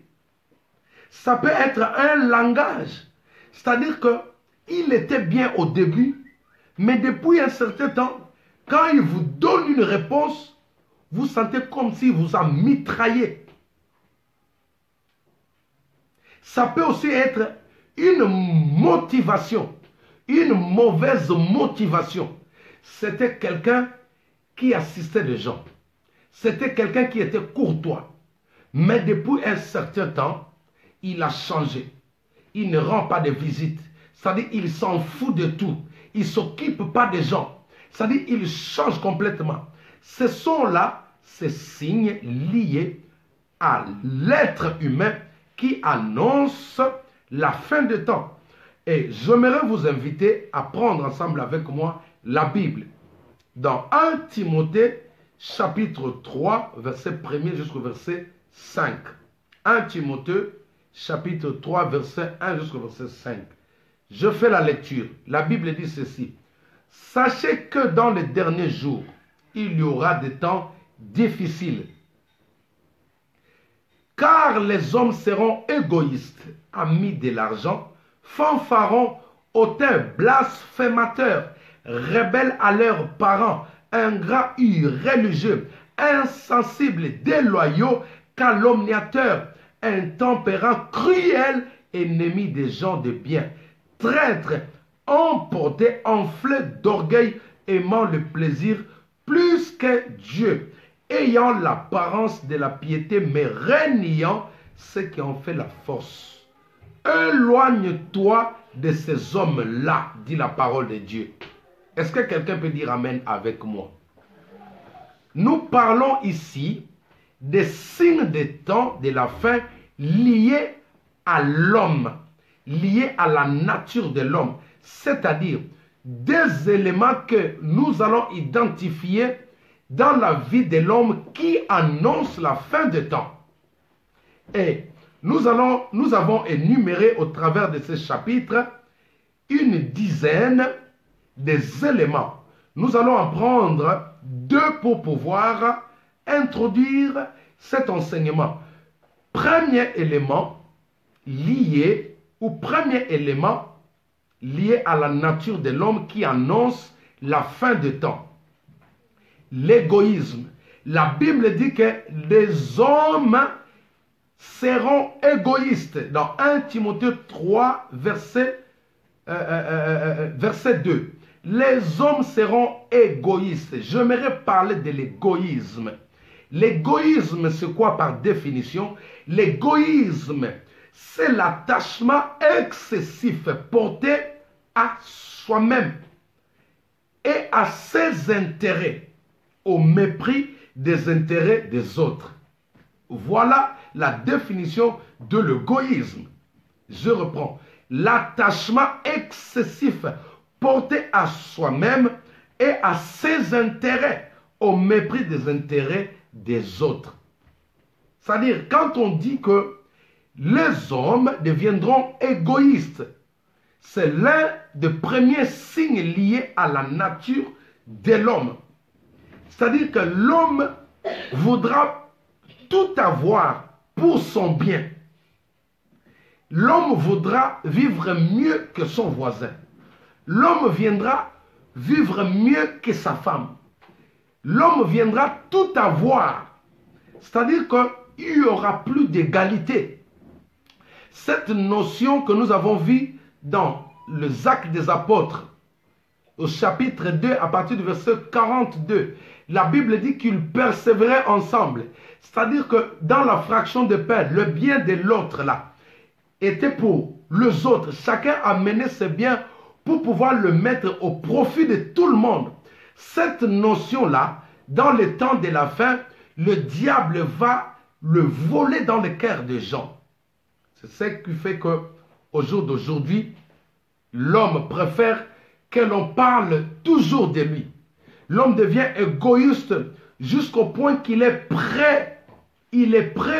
Ça peut être un langage. C'est-à-dire qu'il était bien au début, mais depuis un certain temps, quand il vous donne une réponse, vous sentez comme s'il vous a mitraillé. Ça peut aussi être une motivation, une mauvaise motivation. C'était quelqu'un qui assistait les gens. C'était quelqu'un qui était courtois. Mais depuis un certain temps, il a changé. Il ne rend pas de visite. C'est-à-dire qu'il s'en fout de tout. Il ne s'occupe pas des gens. C'est-à-dire, il change complètement. Ce sont là ces signes liés à l'être humain qui annonce la fin des temps. Et j'aimerais vous inviter à prendre ensemble avec moi la Bible. Dans 1 Timothée, chapitre 3, verset 1er jusqu'au verset 5. 1 Timothée, chapitre 3, verset 1 jusqu'au verset 5. Je fais la lecture. La Bible dit ceci. Sachez que dans les derniers jours, il y aura des temps difficiles. Car les hommes seront égoïstes, amis de l'argent, fanfarons, hautains, blasphémateurs, rebelles à leurs parents, ingrats, irréligieux, insensibles, déloyaux, calomniateurs, intempérants, cruels, ennemis des gens de bien, traîtres, emportés, enflés d'orgueil, aimant le plaisir plus que Dieu, ayant l'apparence de la piété, mais reniant ce qui en fait la force. Éloigne-toi de ces hommes-là, dit la parole de Dieu. Est-ce que quelqu'un peut dire Amen avec moi? Nous parlons ici des signes des temps de la fin liés à l'homme, liés à la nature de l'homme, c'est-à-dire des éléments que nous allons identifier dans la vie de l'homme qui annoncent la fin des temps. Et nous avons énuméré au travers de ce chapitre une dizaine des éléments. Nous allons en prendre deux pour pouvoir introduire cet enseignement. Premier élément lié à la nature de l'homme qui annonce la fin des temps. L'égoïsme. La Bible dit que les hommes seront égoïstes. Dans 1 Timothée 3, verset 2. Les hommes seront égoïstes. J'aimerais parler de l'égoïsme. L'égoïsme, c'est quoi par définition? L'égoïsme, c'est l'attachement excessif porté à soi-même et à ses intérêts, au mépris des intérêts des autres. Voilà la définition de l'égoïsme. Je reprends. L'attachement excessif porté à soi-même et à ses intérêts, au mépris des intérêts des autres. C'est-à-dire, quand on dit que les hommes deviendront égoïstes, c'est l'un des premiers signes liés à la nature de l'homme. C'est-à-dire que l'homme voudra tout avoir pour son bien. L'homme voudra vivre mieux que son voisin. L'homme viendra vivre mieux que sa femme. L'homme viendra tout avoir. C'est-à-dire qu'il n'y aura plus d'égalité. Cette notion que nous avons vue dans les Actes des Apôtres, au chapitre 2, à partir du verset 42, la Bible dit qu'ils persévéraient ensemble. C'est-à-dire que dans la fraction de pain, le bien de l'autre là, était pour les autres. Chacun amenait ses biens pour pouvoir le mettre au profit de tout le monde. Cette notion-là, dans le temps de la fin, le diable va le voler dans le cœur des gens. C'est ce qui fait qu'au jour d'aujourd'hui, l'homme préfère que l'on parle toujours de lui. L'homme devient égoïste jusqu'au point qu'il est prêt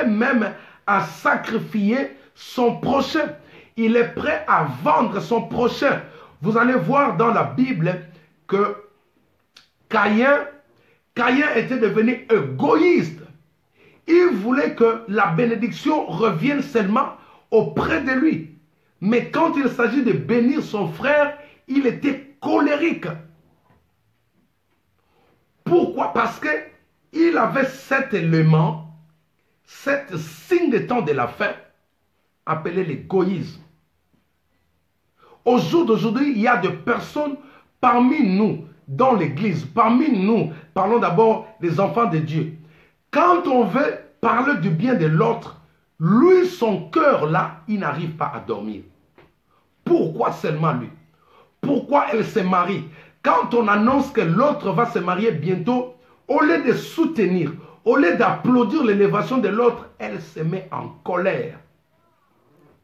même à sacrifier son prochain. Il est prêt à vendre son prochain. Vous allez voir dans la Bible que Caïn était devenu égoïste. Il voulait que la bénédiction revienne seulement auprès de lui. Mais quand il s'agit de bénir son frère, il était colérique. Pourquoi? Parce qu'il avait cet élément, cet signe de temps de la fin, appelé l'égoïsme. Au jour d'aujourd'hui, il y a des personnes parmi nous, dans l'église, parmi nous, parlons d'abord des enfants de Dieu. Quand on veut parler du bien de l'autre, lui, son cœur là, il n'arrive pas à dormir. Pourquoi seulement lui? pourquoi elle se marie. Quand on annonce que l'autre va se marier bientôt, au lieu de soutenir, au lieu d'applaudir l'élévation de l'autre, elle se met en colère.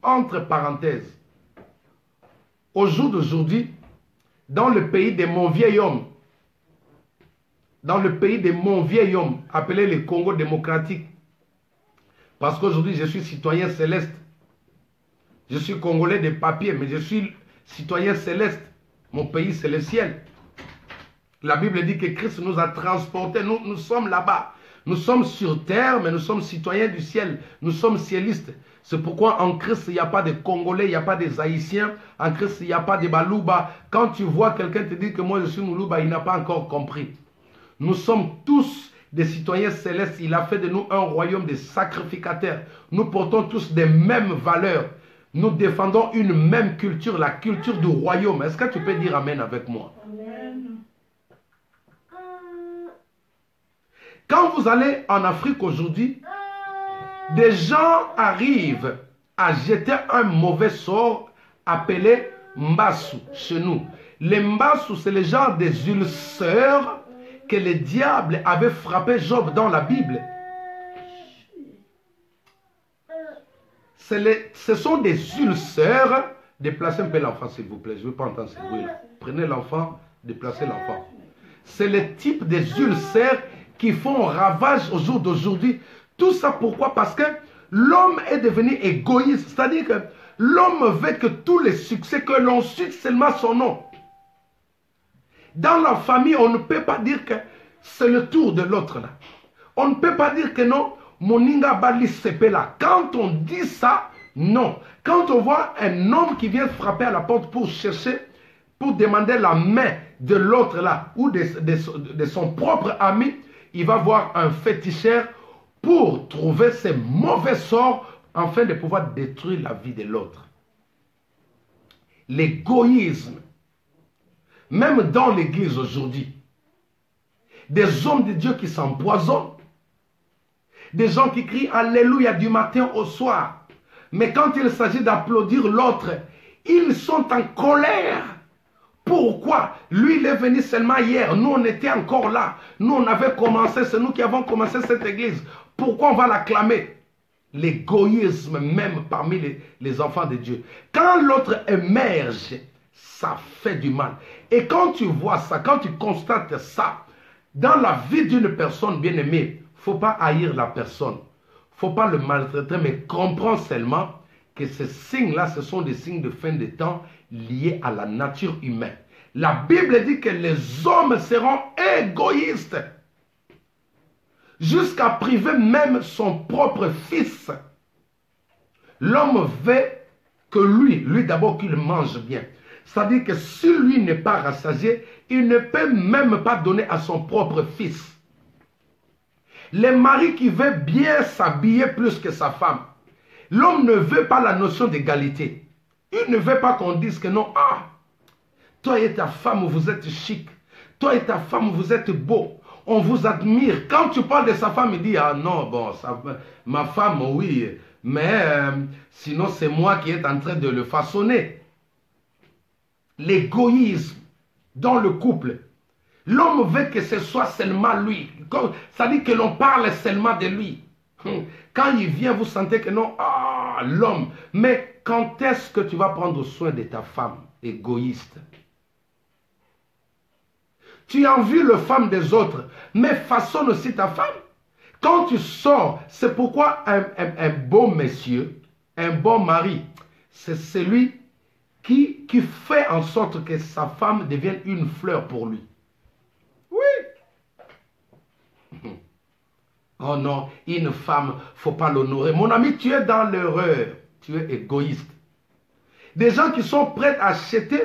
Entre parenthèses, au jour d'aujourd'hui, dans le pays de mon vieil homme, appelé le Congo démocratique, parce qu'aujourd'hui je suis citoyen céleste, je suis congolais de papier, mais je suis citoyen céleste, mon pays c'est le ciel. La Bible dit que Christ nous a transportés, nous sommes là-bas. Nous sommes sur terre, mais nous sommes citoyens du ciel. Nous sommes ciélistes. C'est pourquoi en Christ, il n'y a pas de Congolais, il n'y a pas des Haïtiens. En Christ, il n'y a pas de Balouba. Quand tu vois quelqu'un te dire que moi je suis Moulouba, il n'a pas encore compris. Nous sommes tous des citoyens célestes. Il a fait de nous un royaume de sacrificateurs. Nous portons tous des mêmes valeurs. Nous défendons une même culture, la culture du royaume. Est-ce que tu peux dire Amen avec moi? Amen. Quand vous allez en Afrique aujourd'hui, des gens arrivent à jeter un mauvais sort appelé Mbassou chez nous. Les Mbassou, c'est le genre des ulcères que le diable avait frappé Job dans la Bible. Ce sont des ulcères. Déplacez un peu l'enfant, s'il vous plaît. Je ne veux pas entendre ce bruit-là. Prenez l'enfant, déplacez l'enfant. C'est le type des ulcères qui font ravage au jour d'aujourd'hui. Tout ça pourquoi? Parce que l'homme est devenu égoïste. C'est-à-dire que l'homme veut que tous les succès, que l'on suit seulement son nom. Dans la famille, on ne peut pas dire que c'est le tour de l'autre là. On ne peut pas dire que non, Moninga Bali Sepe là. Quand on dit ça, non. Quand on voit un homme qui vient frapper à la porte pour chercher, pour demander la main de l'autre là, ou de son propre ami, il va voir un féticheur pour trouver ses mauvais sorts afin de pouvoir détruire la vie de l'autre. L'égoïsme, même dans l'église aujourd'hui, des hommes de Dieu qui s'empoisonnent, des gens qui crient Alléluia du matin au soir, mais quand il s'agit d'applaudir l'autre, ils sont en colère. Pourquoi? Lui, il est venu seulement hier. Nous, on était encore là. Nous, on avait commencé. C'est nous qui avons commencé cette église. Pourquoi on va l'acclamer? L'égoïsme même parmi les enfants de Dieu. Quand l'autre émerge, ça fait du mal. Et quand tu vois ça, quand tu constates ça, dans la vie d'une personne bien-aimée, il ne faut pas haïr la personne. Il ne faut pas le maltraiter, mais comprends seulement que ces signes-là, ce sont des signes de fin de temps liés à la nature humaine. La Bible dit que les hommes seront égoïstes jusqu'à priver même son propre fils. L'homme veut que lui d'abord qu'il mange bien. C'est-à-dire que si lui n'est pas rassasié, il ne peut même pas donner à son propre fils. Les maris qui veulent bien s'habiller plus que sa femme. L'homme ne veut pas la notion d'égalité. Il ne veut pas qu'on dise que non, ah, toi et ta femme, vous êtes chic. Toi et ta femme, vous êtes beau. On vous admire. Quand tu parles de sa femme, il dit, ah non, bon, ça, ma femme, oui, mais sinon c'est moi qui est en train de le façonner. L'égoïsme dans le couple. L'homme veut que ce soit seulement lui. Ça dit que l'on parle seulement de lui. Quand il vient, vous sentez que non, ah, l'homme. Mais quand est-ce que tu vas prendre soin de ta femme égoïste? Tu envies le femme des autres, mais façonne aussi ta femme. Quand tu sors, c'est pourquoi un bon monsieur, un bon mari, c'est celui qui fait en sorte que sa femme devienne une fleur pour lui. Oui. Oh non, une femme, il ne faut pas l'honorer. Mon ami, tu es dans l'erreur. Tu es égoïste. Des gens qui sont prêts à acheter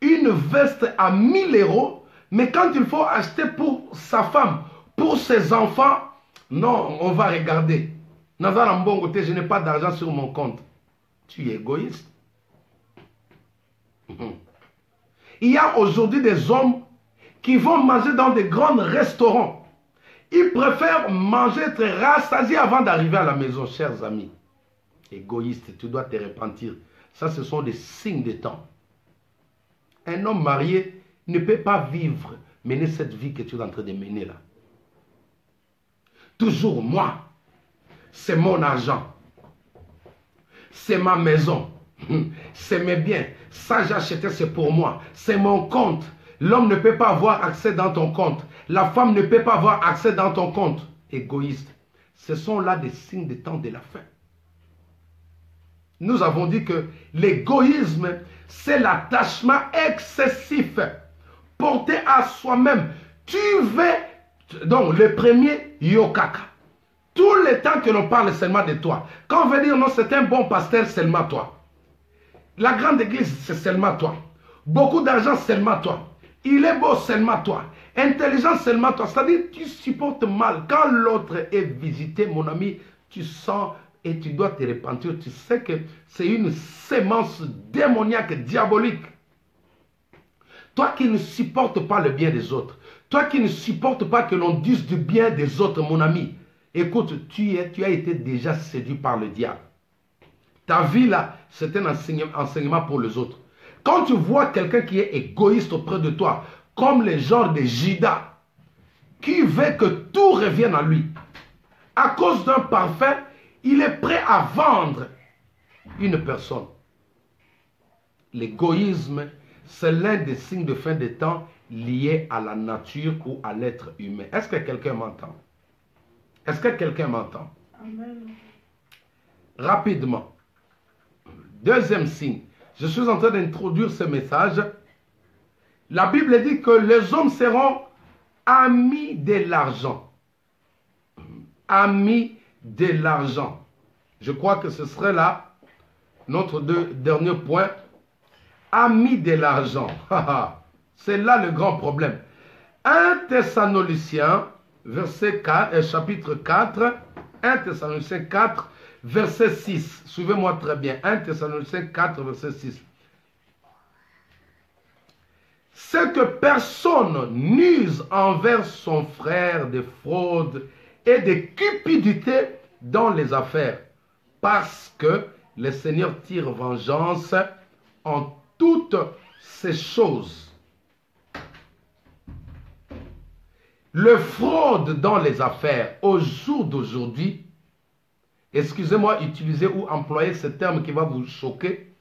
une veste à 1000 €, mais quand il faut acheter pour sa femme, pour ses enfants, non, on va regarder. Nazar Mbongo, je n'ai pas d'argent sur mon compte. Tu es égoïste. Il y a aujourd'hui des hommes qui vont manger dans des grands restaurants. Ils préfèrent manger, être rassasiés avant d'arriver à la maison, chers amis. Égoïste, tu dois te repentir. Ça, ce sont des signes des temps. Un homme marié ne peut pas mener cette vie que tu es en train de mener là. Toujours moi, c'est mon argent, c'est ma maison, c'est mes biens, ça j'ai acheté, c'est pour moi, c'est mon compte. L'homme ne peut pas avoir accès dans ton compte, la femme ne peut pas avoir accès dans ton compte. Égoïste, ce sont là des signes des temps de la fin. Nous avons dit que l'égoïsme, c'est l'attachement excessif, porté à soi-même. Tu veux, donc le premier, yokaka. Tout le temps que l'on parle seulement de toi. Quand on veut dire non, c'est un bon pasteur, seulement toi. La grande église, c'est seulement toi. Beaucoup d'argent, seulement toi. Il est beau, seulement toi. Intelligent, seulement toi. C'est-à-dire, tu supportes mal. Quand l'autre est visité, mon ami, tu sens et tu dois te repentir. Tu sais que c'est une sémence démoniaque, diabolique. Toi qui ne supportes pas le bien des autres. Toi qui ne supportes pas que l'on dise du bien des autres, mon ami. Écoute, tu as été déjà séduit par le diable. Ta vie là, c'est un enseignement pour les autres. Quand tu vois quelqu'un qui est égoïste auprès de toi, comme le genre de Judas, qui veut que tout revienne à lui, à cause d'un parfum, il est prêt à vendre une personne. L'égoïsme, c'est l'un des signes de fin des temps liés à la nature ou à l'être humain. Est-ce que quelqu'un m'entend? Est-ce que quelqu'un m'entend? Amen. Rapidement. Deuxième signe. Je suis en train d'introduire ce message. La Bible dit que les hommes seront amis de l'argent. Amis de l'argent. Je crois que ce serait là notre dernier point. Amis de l'argent. C'est là le grand problème. 1 Thessaloniciens, verset 4, chapitre 4, 1 Thessaloniciens 4, verset 6. Suivez-moi très bien. 1 Thessaloniciens 4, verset 6. C'est que personne n'use envers son frère de fraude et de cupidité dans les affaires, parce que le Seigneur tire vengeance en toutes ces choses. Le fraude dans les affaires, au jour d'aujourd'hui, excusez-moi, utiliser ou employer ce terme qui va vous choquer,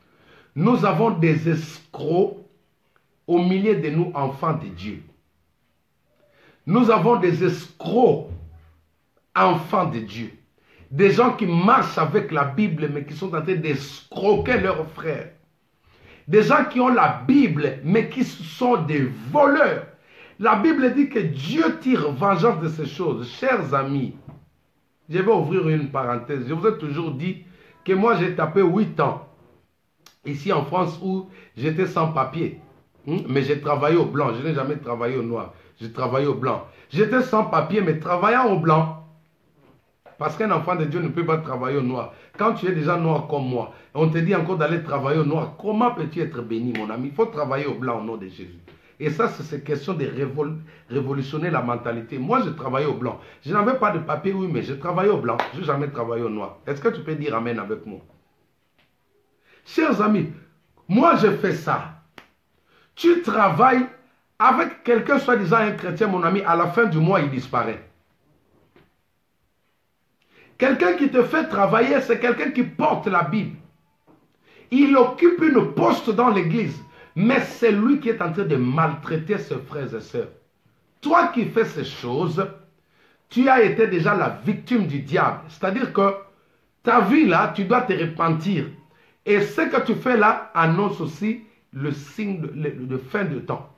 nous avons des escrocs au milieu de nous, enfants de Dieu. Nous avons des escrocs, enfants de Dieu. Des gens qui marchent avec la Bible, mais qui sont en train d'escroquer leurs frères. Des gens qui ont la Bible, mais qui sont des voleurs. La Bible dit que Dieu tire vengeance de ces choses. Chers amis, je vais ouvrir une parenthèse. Je vous ai toujours dit que moi j'ai tapé 8 ans ici en France où j'étais sans papier. Mais j'ai travaillé au blanc. Je n'ai jamais travaillé au noir. J'ai travaillé au blanc. J'étais sans papier, mais travaillant au blanc. Parce qu'un enfant de Dieu ne peut pas travailler au noir. Quand tu es déjà noir comme moi, on te dit encore d'aller travailler au noir, comment peux-tu être béni, mon ami? Il faut travailler au blanc au nom de Jésus. Et ça, c'est question de révolutionner la mentalité. Moi, je travaillais au blanc. Je n'avais pas de papier, oui, mais je travaillais au blanc. Je n'ai jamais travaillé au noir. Est-ce que tu peux dire amen avec moi? Chers amis, moi, je fais ça. Tu travailles avec quelqu'un, soi-disant un chrétien, mon ami, à la fin du mois, il disparaît. Quelqu'un qui te fait travailler, c'est quelqu'un qui porte la Bible. Il occupe une poste dans l'église, mais c'est lui qui est en train de maltraiter ses frères et sœurs. Toi qui fais ces choses, tu as été déjà la victime du diable. C'est-à-dire que ta vie là, tu dois te repentir. Et ce que tu fais là annonce aussi le signe de fin de temps.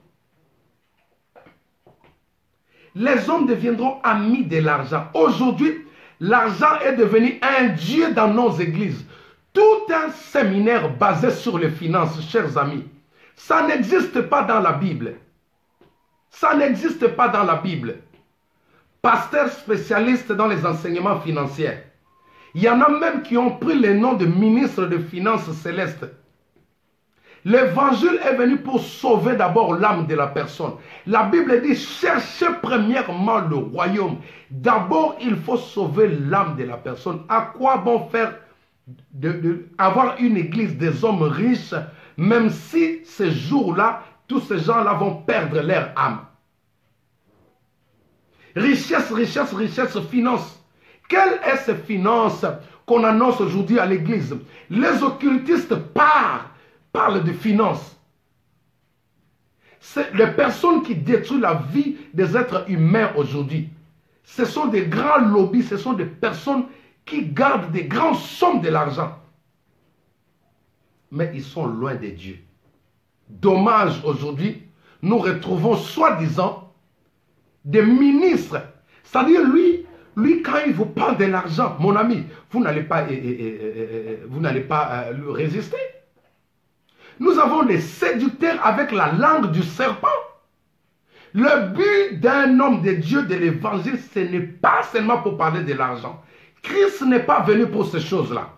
Les hommes deviendront amis de l'argent. Aujourd'hui, l'argent est devenu un dieu dans nos églises. Tout un séminaire basé sur les finances, chers amis, ça n'existe pas dans la Bible. Ça n'existe pas dans la Bible. Pasteur spécialiste dans les enseignements financiers. Il y en a même qui ont pris le nom de ministre de finances célestes. L'évangile est venu pour sauver d'abord l'âme de la personne. La Bible dit, cherchez premièrement le royaume. D'abord, il faut sauver l'âme de la personne. À quoi bon faire avoir une église des hommes riches, même si ces jours-là, tous ces gens-là vont perdre leur âme. Richesse, richesse, richesse, finance. Quelle est cette finance qu'on annonce aujourd'hui à l'église? Les occultistes parlent de finance. C'est les personnes qui détruisent la vie des êtres humains aujourd'hui. Ce sont des grands lobbies, ce sont des personnes qui gardent des grandes sommes de l'argent. Mais ils sont loin de Dieu. Dommage, aujourd'hui, nous retrouvons soi-disant des ministres. C'est-à-dire, lui, quand il vous parle de l'argent, mon ami, vous n'allez pas lui résister. Nous avons des séducteurs avec la langue du serpent. Le but d'un homme de Dieu de l'évangile, ce n'est pas seulement pour parler de l'argent. Christ n'est pas venu pour ces choses-là.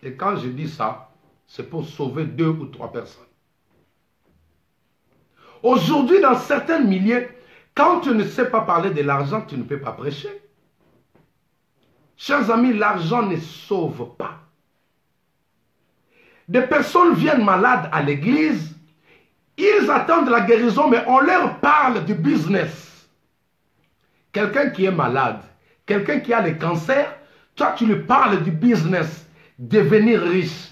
Et quand je dis ça, c'est pour sauver 2 ou 3 personnes. Aujourd'hui, dans certains milieux, quand tu ne sais pas parler de l'argent, tu ne peux pas prêcher. Chers amis, l'argent ne sauve pas. Des personnes viennent malades à l'église, ils attendent la guérison, mais on leur parle du business. Quelqu'un qui est malade, quelqu'un qui a le cancer, toi tu lui parles du business, devenir riche,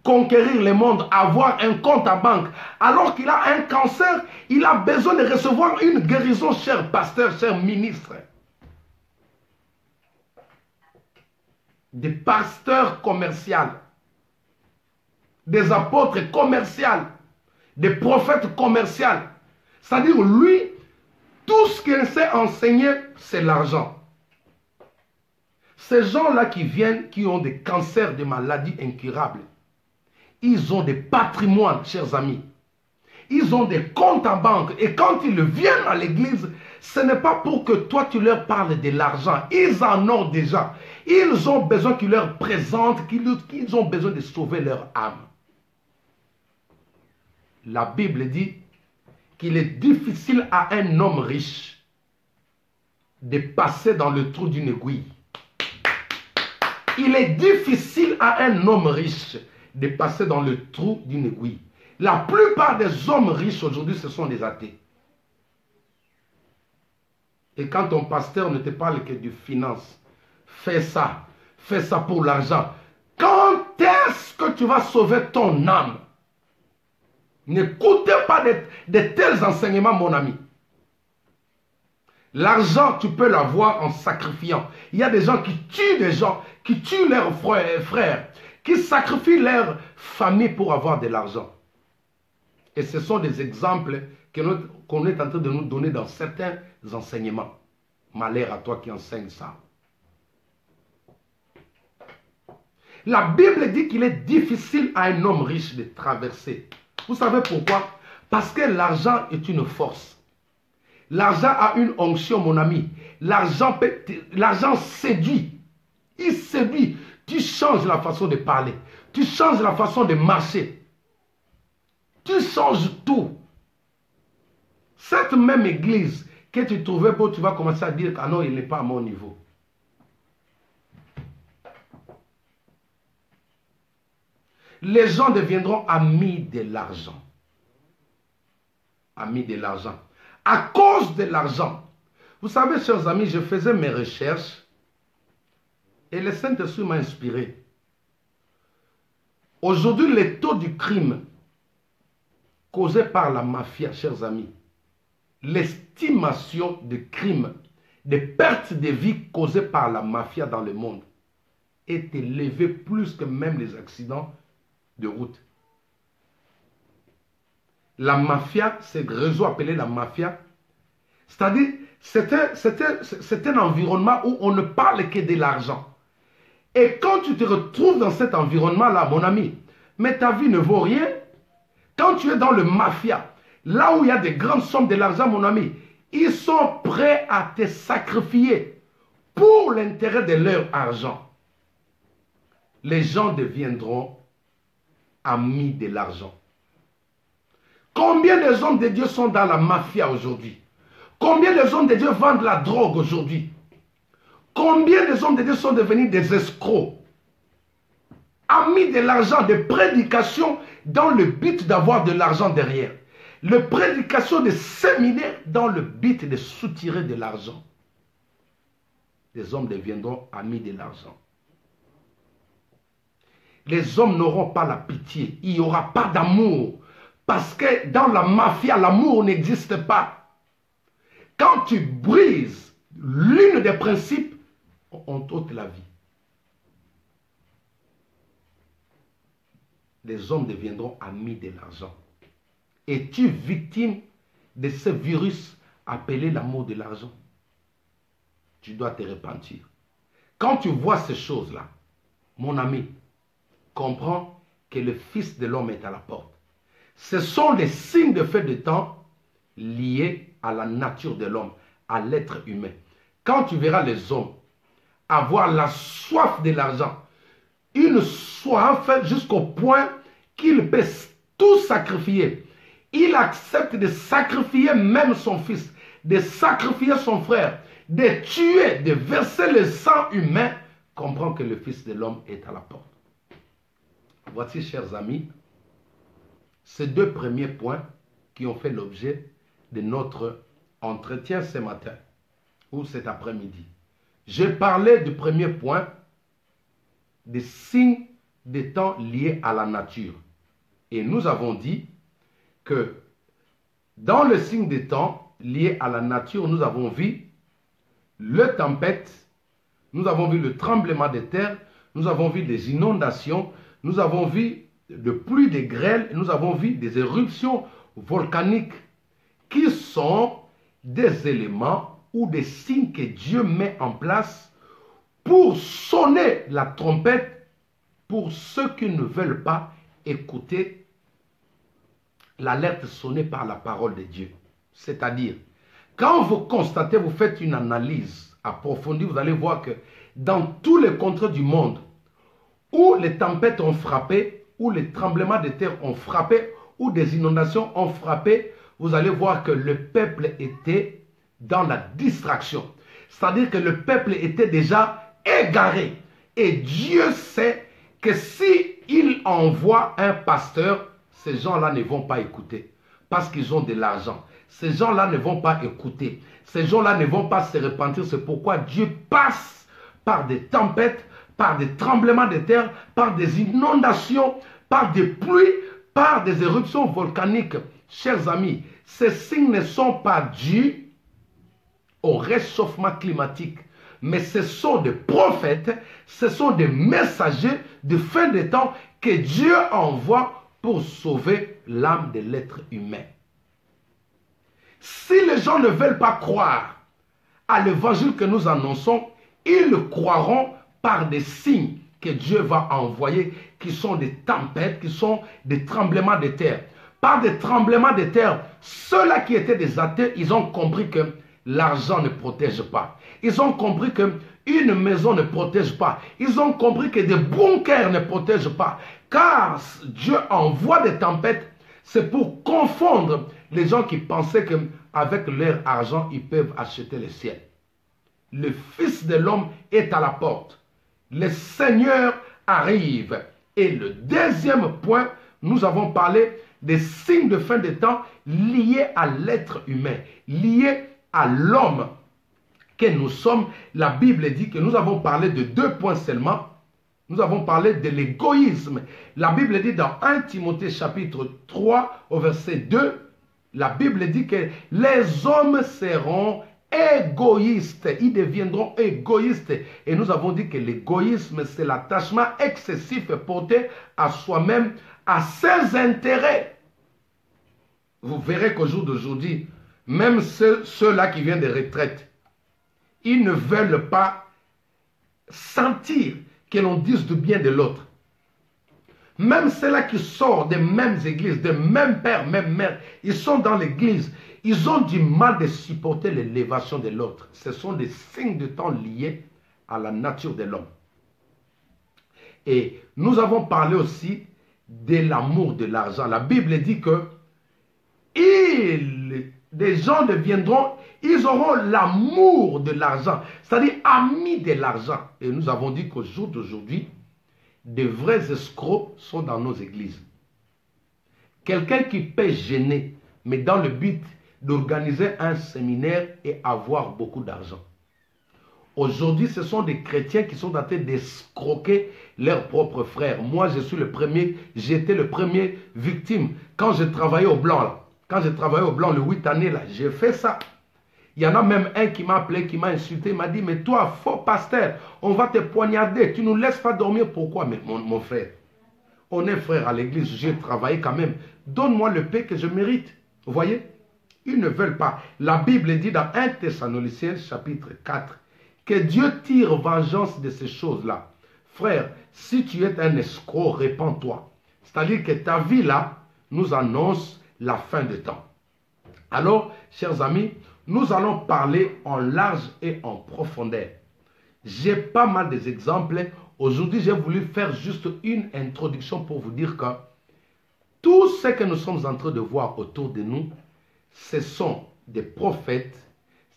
conquérir le monde, avoir un compte à banque. Alors qu'il a un cancer, il a besoin de recevoir une guérison, cher pasteur, cher ministre. Des pasteurs commerciaux, des apôtres commerciaux, des prophètes commerciaux. C'est-à-dire, lui, tout ce qu'il sait enseigner, c'est l'argent. Ces gens-là qui viennent, qui ont des cancers, des maladies incurables, ils ont des patrimoines, chers amis. Ils ont des comptes en banque. Et quand ils viennent à l'église, ce n'est pas pour que toi tu leur parles de l'argent. Ils en ont déjà. Ils ont besoin qu'ils leur présentent, qu'ils ont besoin de sauver leur âme. La Bible dit qu'il est difficile à un homme riche de passer dans le trou d'une aiguille. Il est difficile à un homme riche de passer dans le trou d'une aiguille. La plupart des hommes riches aujourd'hui, ce sont des athées. Et quand ton pasteur ne te parle que de finance, fais ça pour l'argent. Quand est-ce que tu vas sauver ton âme? N'écoutez pas de tels enseignements, mon ami. L'argent, tu peux l'avoir en sacrifiant. Il y a des gens qui tuent des gens, qui tuent leurs frères, qui sacrifient leur famille pour avoir de l'argent. Et ce sont des exemples qu'on est en train de nous donner dans certains enseignements. Malheur à toi qui enseigne ça. La Bible dit qu'il est difficile à un homme riche de traverser. Vous savez pourquoi? Parce que l'argent est une force. L'argent a une onction, mon ami. L'argent séduit. Il séduit. Tu changes la façon de parler. Tu changes la façon de marcher. Tu changes tout. Cette même église que tu trouvais beau, tu vas commencer à dire ah non, il n'est pas à mon niveau. Les gens deviendront amis de l'argent. Amis de l'argent. À cause de l'argent. Vous savez, chers amis, je faisais mes recherches et le Saint-Esprit m'a inspiré. Aujourd'hui, le taux du crime causé par la mafia, chers amis, l'estimation de crimes, de pertes de vie causées par la mafia dans le monde est élevé plus que même les accidents de route. La mafia, ce réseau appelé la mafia, c'est-à-dire, c'est un environnement où on ne parle que de l'argent. Et quand tu te retrouves dans cet environnement-là, mon ami, mais ta vie ne vaut rien. Quand tu es dans le mafia, là où il y a des grandes sommes de l'argent, mon ami, ils sont prêts à te sacrifier pour l'intérêt de leur argent. Les gens deviendront amis de l'argent. Combien de hommes de Dieu sont dans la mafia aujourd'hui? Combien de hommes de Dieu vendent la drogue aujourd'hui? Combien de hommes de Dieu sont devenus des escrocs? amis de l'argent, des prédications dans le but d'avoir de l'argent derrière. Les prédications de séminaires dans le but de soutirer de l'argent. Les hommes deviendront amis de l'argent. Les hommes n'auront pas la pitié. Il n'y aura pas d'amour. Parce que dans la mafia, l'amour n'existe pas. Quand tu brises l'une des principes, on t'ôte la vie. Les hommes deviendront amis de l'argent. Es-tu victime de ce virus appelé l'amour de l'argent? Tu dois te repentir. Quand tu vois ces choses-là, mon ami, comprends que le Fils de l'homme est à la porte. Ce sont les signes de fin de temps liés à la nature de l'homme, à l'être humain. Quand tu verras les hommes avoir la soif de l'argent, une soif jusqu'au point qu'il peut tout sacrifier. Il accepte de sacrifier même son fils, de sacrifier son frère, de tuer, de verser le sang humain. Comprends que le Fils de l'homme est à la porte. Voici, chers amis, ces deux premiers points qui ont fait l'objet de notre entretien ce matin ou cet après-midi. J'ai parlé du premier point, des signes des temps liés à la nature. Et nous avons dit que dans le signe des temps liés à la nature, nous avons vu le tempête, nous avons vu le tremblement de terre, nous avons vu des inondations, nous avons vu de pluie, des grêles, nous avons vu des éruptions volcaniques qui sont des éléments ou des signes que Dieu met en place pour sonner la trompette pour ceux qui ne veulent pas écouter l'alerte sonnée par la parole de Dieu. C'est-à-dire, quand vous constatez, vous faites une analyse approfondie, vous allez voir que dans tous les contrées du monde où les tempêtes ont frappé, où les tremblements de terre ont frappé, où des inondations ont frappé, vous allez voir que le peuple était dans la distraction. C'est-à-dire que le peuple était déjà égaré. Et Dieu sait que si il envoie un pasteur, ces gens-là ne vont pas écouter. Parce qu'ils ont de l'argent. Ces gens-là ne vont pas écouter. Ces gens-là ne vont pas se repentir. C'est pourquoi Dieu passe par des tempêtes, par des tremblements de terre, par des inondations, par des pluies, par des éruptions volcaniques. Chers amis, ces signes ne sont pas dus au réchauffement climatique. Mais ce sont des prophètes, ce sont des messagers de fin des temps que Dieu envoie pour sauver l'âme de l'être humain. Si les gens ne veulent pas croire à l'évangile que nous annonçons, ils le croiront par des signes que Dieu va envoyer, qui sont des tempêtes, qui sont des tremblements de terre. Par des tremblements de terre, ceux-là qui étaient des athées, ils ont compris que l'argent ne protège pas. Ils ont compris qu'une maison ne protège pas. Ils ont compris que des bunkers ne protègent pas. Car Dieu envoie des tempêtes, c'est pour confondre les gens qui pensaient qu'avec leur argent, ils peuvent acheter le ciel. Le Fils de l'homme est à la porte. Le Seigneur arrive. Et le deuxième point, nous avons parlé des signes de fin des temps liés à l'être humain, liés à l'homme que nous sommes. La Bible dit que nous avons parlé de deux points seulement. Nous avons parlé de l'égoïsme. La Bible dit dans 1 Timothée chapitre 3 au verset 2, la Bible dit que les hommes seront égoïstes. Ils deviendront égoïstes. Et nous avons dit que l'égoïsme, c'est l'attachement excessif porté à soi-même, à ses intérêts. Vous verrez qu'au jour d'aujourd'hui, même ceux-là qui viennent de retraite, ils ne veulent pas sentir que l'on dise du bien de l'autre. Même ceux-là qui sortent des mêmes églises, des mêmes pères, mêmes mères, ils sont dans l'église, ils ont du mal de supporter l'élévation de l'autre. Ce sont des signes de temps liés à la nature de l'homme. Et nous avons parlé aussi de l'amour de l'argent. La Bible dit que des gens deviendront, ils auront l'amour de l'argent, c'est-à-dire amis de l'argent. Et nous avons dit qu'au jour d'aujourd'hui, de vrais escrocs sont dans nos églises. Quelqu'un qui peut gêner, mais dans le but d'organiser un séminaire et avoir beaucoup d'argent. Aujourd'hui, ce sont des chrétiens qui sont en train d'escroquer leurs propres frères. Moi, je suis le premier, j'étais le premier victime. Quand je travaillais au blanc, là, quand je travaillais au blanc, le 8 années, là, j'ai fait ça. Il y en a même un qui m'a appelé, qui m'a insulté, m'a dit, mais toi, faux pasteur, on va te poignarder, tu ne nous laisses pas dormir, pourquoi? Mais mon frère, on est frère à l'église, j'ai travaillé quand même. Donne-moi le paix que je mérite. Vous voyez? Ils ne veulent pas. La Bible dit dans 1 Thessaloniciens chapitre 4, que Dieu tire vengeance de ces choses-là. Frère, si tu es un escroc, répands-toi. C'est-à-dire que ta vie là nous annonce la fin des temps. Alors, chers amis, nous allons parler en large et en profondeur. J'ai pas mal d'exemples. Aujourd'hui, j'ai voulu faire juste une introduction pour vous dire que tout ce que nous sommes en train de voir autour de nous, ce sont des prophètes,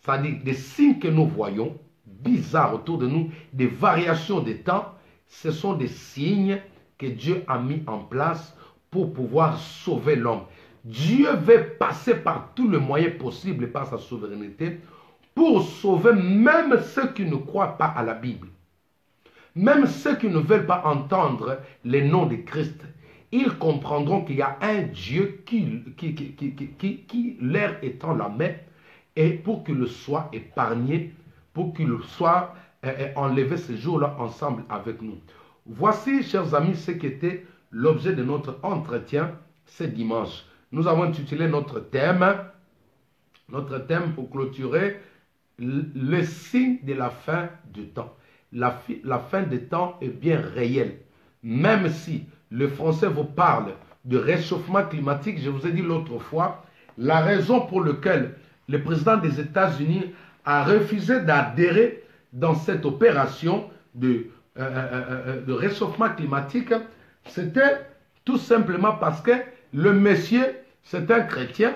c'est-à-dire des signes que nous voyons, bizarres autour de nous, des variations des temps. Ce sont des signes que Dieu a mis en place pour pouvoir sauver l'homme. Dieu veut passer par tous les moyens possibles par sa souveraineté pour sauver même ceux qui ne croient pas à la Bible. Même ceux qui ne veulent pas entendre les noms de Christ. Ils comprendront qu'il y a un Dieu qui leur étend la main et pour qu'il soit épargné, pour qu'il soit enlevé ce jour-là ensemble avec nous. Voici, chers amis, ce qui était l'objet de notre entretien ce dimanche. Nous avons intitulé notre thème pour clôturer, le signe de la fin du temps. La fin des temps est bien réelle. Même si le français vous parle de réchauffement climatique, je vous ai dit l'autre fois, la raison pour laquelle le président des États-Unis a refusé d'adhérer dans cette opération de réchauffement climatique, c'était tout simplement parce que le monsieur, c'est un chrétien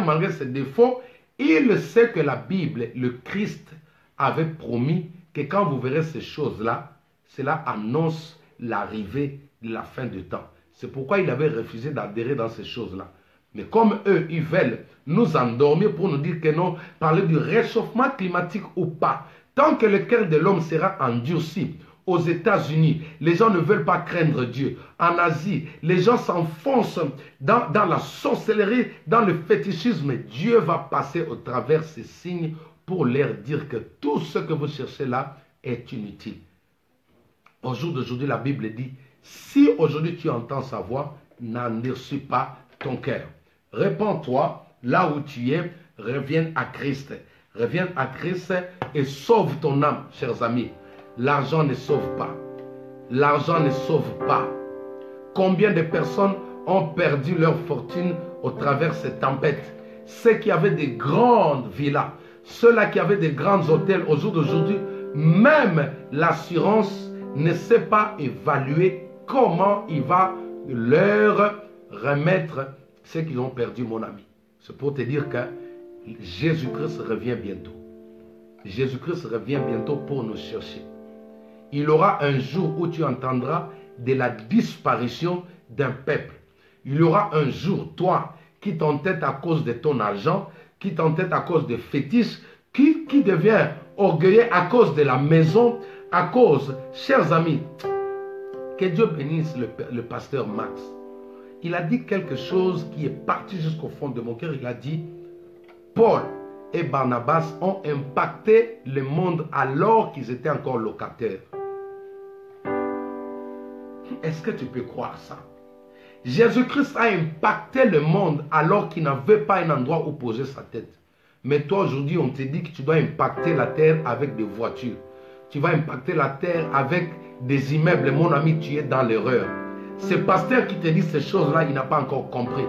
malgré ses défauts, il sait que la Bible, le Christ avait promis que quand vous verrez ces choses-là, cela annonce l'arrivée de la fin du temps. C'est pourquoi il avait refusé d'adhérer dans ces choses-là. Mais comme eux, ils veulent nous endormir pour nous dire que non, parler du réchauffement climatique ou pas, tant que le cœur de l'homme sera endurci, aux États-Unis, les gens ne veulent pas craindre Dieu. En Asie, les gens s'enfoncent dans la sorcellerie, dans le fétichisme. Dieu va passer au travers ces signes pour leur dire que tout ce que vous cherchez là est inutile. Au jour d'aujourd'hui, la Bible dit, si aujourd'hui tu entends sa voix, n'endurcis pas ton cœur. Répands-toi là où tu es, reviens à Christ. Reviens à Christ et sauve ton âme, chers amis. L'argent ne sauve pas. L'argent ne sauve pas. Combien de personnes ont perdu leur fortune au travers de ces tempêtes? Ceux qui avaient des grandes villas, ceux-là qui avaient des grands hôtels, au jour d'aujourd'hui, même l'assurance ne sait pas évaluer comment il va leur remettre ce qu'ils ont perdu, mon ami. C'est pour te dire que Jésus-Christ revient bientôt. Jésus-Christ revient bientôt pour nous chercher. Il y aura un jour où tu entendras de la disparition d'un peuple. Il y aura un jour, toi, qui t'entête à cause de ton argent, qui t'entête à cause de fétiches, qui devient orgueilleux à cause de la maison, à cause, chers amis, que Dieu bénisse le pasteur Max. Il a dit quelque chose qui est parti jusqu'au fond de mon cœur. Il a dit, Paul et Barnabas ont impacté le monde alors qu'ils étaient encore locataires. Est-ce que tu peux croire ça? Jésus-Christ a impacté le monde alors qu'il n'avait pas un endroit où poser sa tête. Mais toi aujourd'hui, on te dit que tu dois impacter la terre avec des voitures. Tu vas impacter la terre avec des immeubles. Mon ami, tu es dans l'erreur. Ce pasteur qui te dit ces choses-là, il n'a pas encore compris.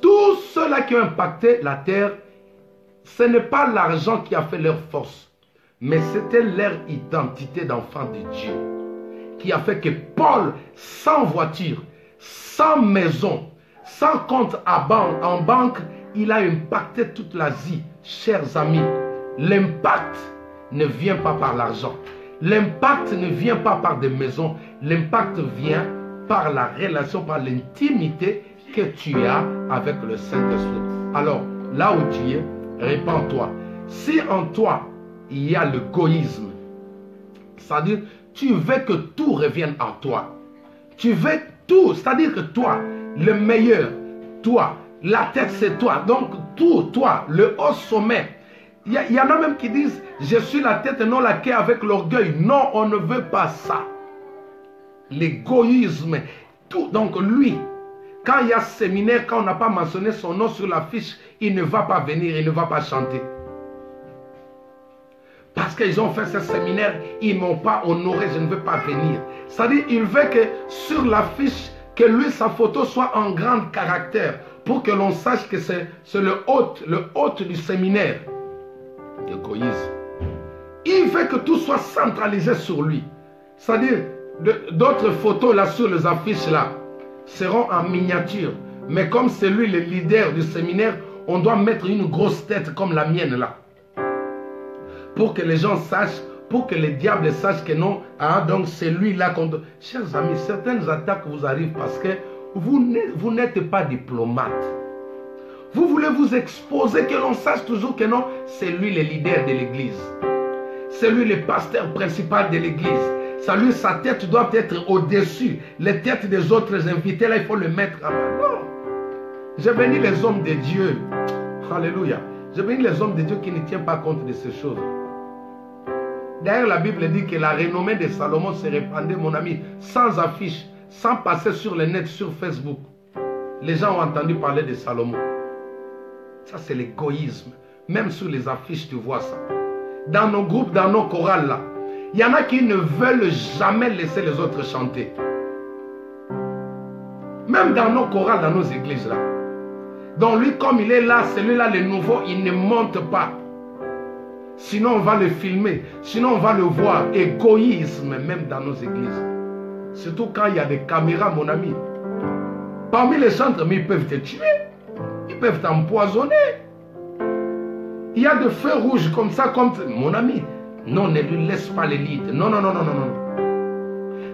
Tous ceux-là qui ont impacté la terre, ce n'est pas l'argent qui a fait leur force, mais c'était leur identité d'enfant de Dieu qui a fait que Paul, sans voiture, sans maison, sans compte en banque, il a impacté toute l'Asie. Chers amis, l'impact ne vient pas par l'argent. L'impact ne vient pas par des maisons. L'impact vient par la relation, par l'intimité que tu as avec le Saint-Esprit. Alors, là où tu es, répands-toi. Si en toi, il y a l'égoïsme, c'est-à-dire, tu veux que tout revienne à toi. Tu veux tout, c'est-à-dire que toi, le meilleur, toi, la tête c'est toi. Donc, tout, toi, le haut sommet. Il y en a même qui disent, je suis la tête et non la queue avec l'orgueil. Non, on ne veut pas ça. L'égoïsme, tout. Donc, lui, quand il y a séminaire, quand on n'a pas mentionné son nom sur l'affiche, il ne va pas venir, il ne va pas chanter. Parce qu'ils ont fait ce séminaire, ils ne m'ont pas honoré, je ne veux pas venir. C'est-à-dire, il veut que sur l'affiche, que lui, sa photo soit en grand caractère, pour que l'on sache que c'est le hôte du séminaire. Égoïsme. Il veut que tout soit centralisé sur lui. C'est-à-dire, d'autres photos là sur les affiches là seront en miniature. Mais comme c'est lui le leader du séminaire, on doit mettre une grosse tête comme la mienne là. Pour que les gens sachent, pour que les diables sachent que non, ah, donc c'est lui là qu'on doit... Chers amis, certaines attaques vous arrivent parce que vous n'êtes pas diplomate. Vous voulez vous exposer, que l'on sache toujours que non, c'est lui le leader de l'église. C'est lui le pasteur principal de l'église. Ça lui, sa tête doit être au-dessus. Les têtes des autres invités, là, il faut le mettre à bas. Non. J'ai béni les hommes de Dieu. Alléluia. J'ai béni les hommes de Dieu qui ne tiennent pas compte de ces choses. D'ailleurs, la Bible dit que la renommée de Salomon se répandait, mon ami, sans affiche, sans passer sur le net, sur Facebook. Les gens ont entendu parler de Salomon. Ça, c'est l'égoïsme. Même sur les affiches, tu vois ça. Dans nos groupes, dans nos chorales, là, il y en a qui ne veulent jamais laisser les autres chanter. Même dans nos chorales, dans nos églises, là. Donc lui, comme il est là, celui-là, le nouveau, il ne monte pas. Sinon, on va le filmer. Sinon, on va le voir. Égoïsme, même dans nos églises. Surtout quand il y a des caméras, mon ami. Parmi les chantres, mais ils peuvent te tuer. Ils peuvent t'empoisonner. Il y a des feux rouges comme ça, comme... Mon ami, non, ne lui laisse pas les leads. Non, non, non, non, non, non.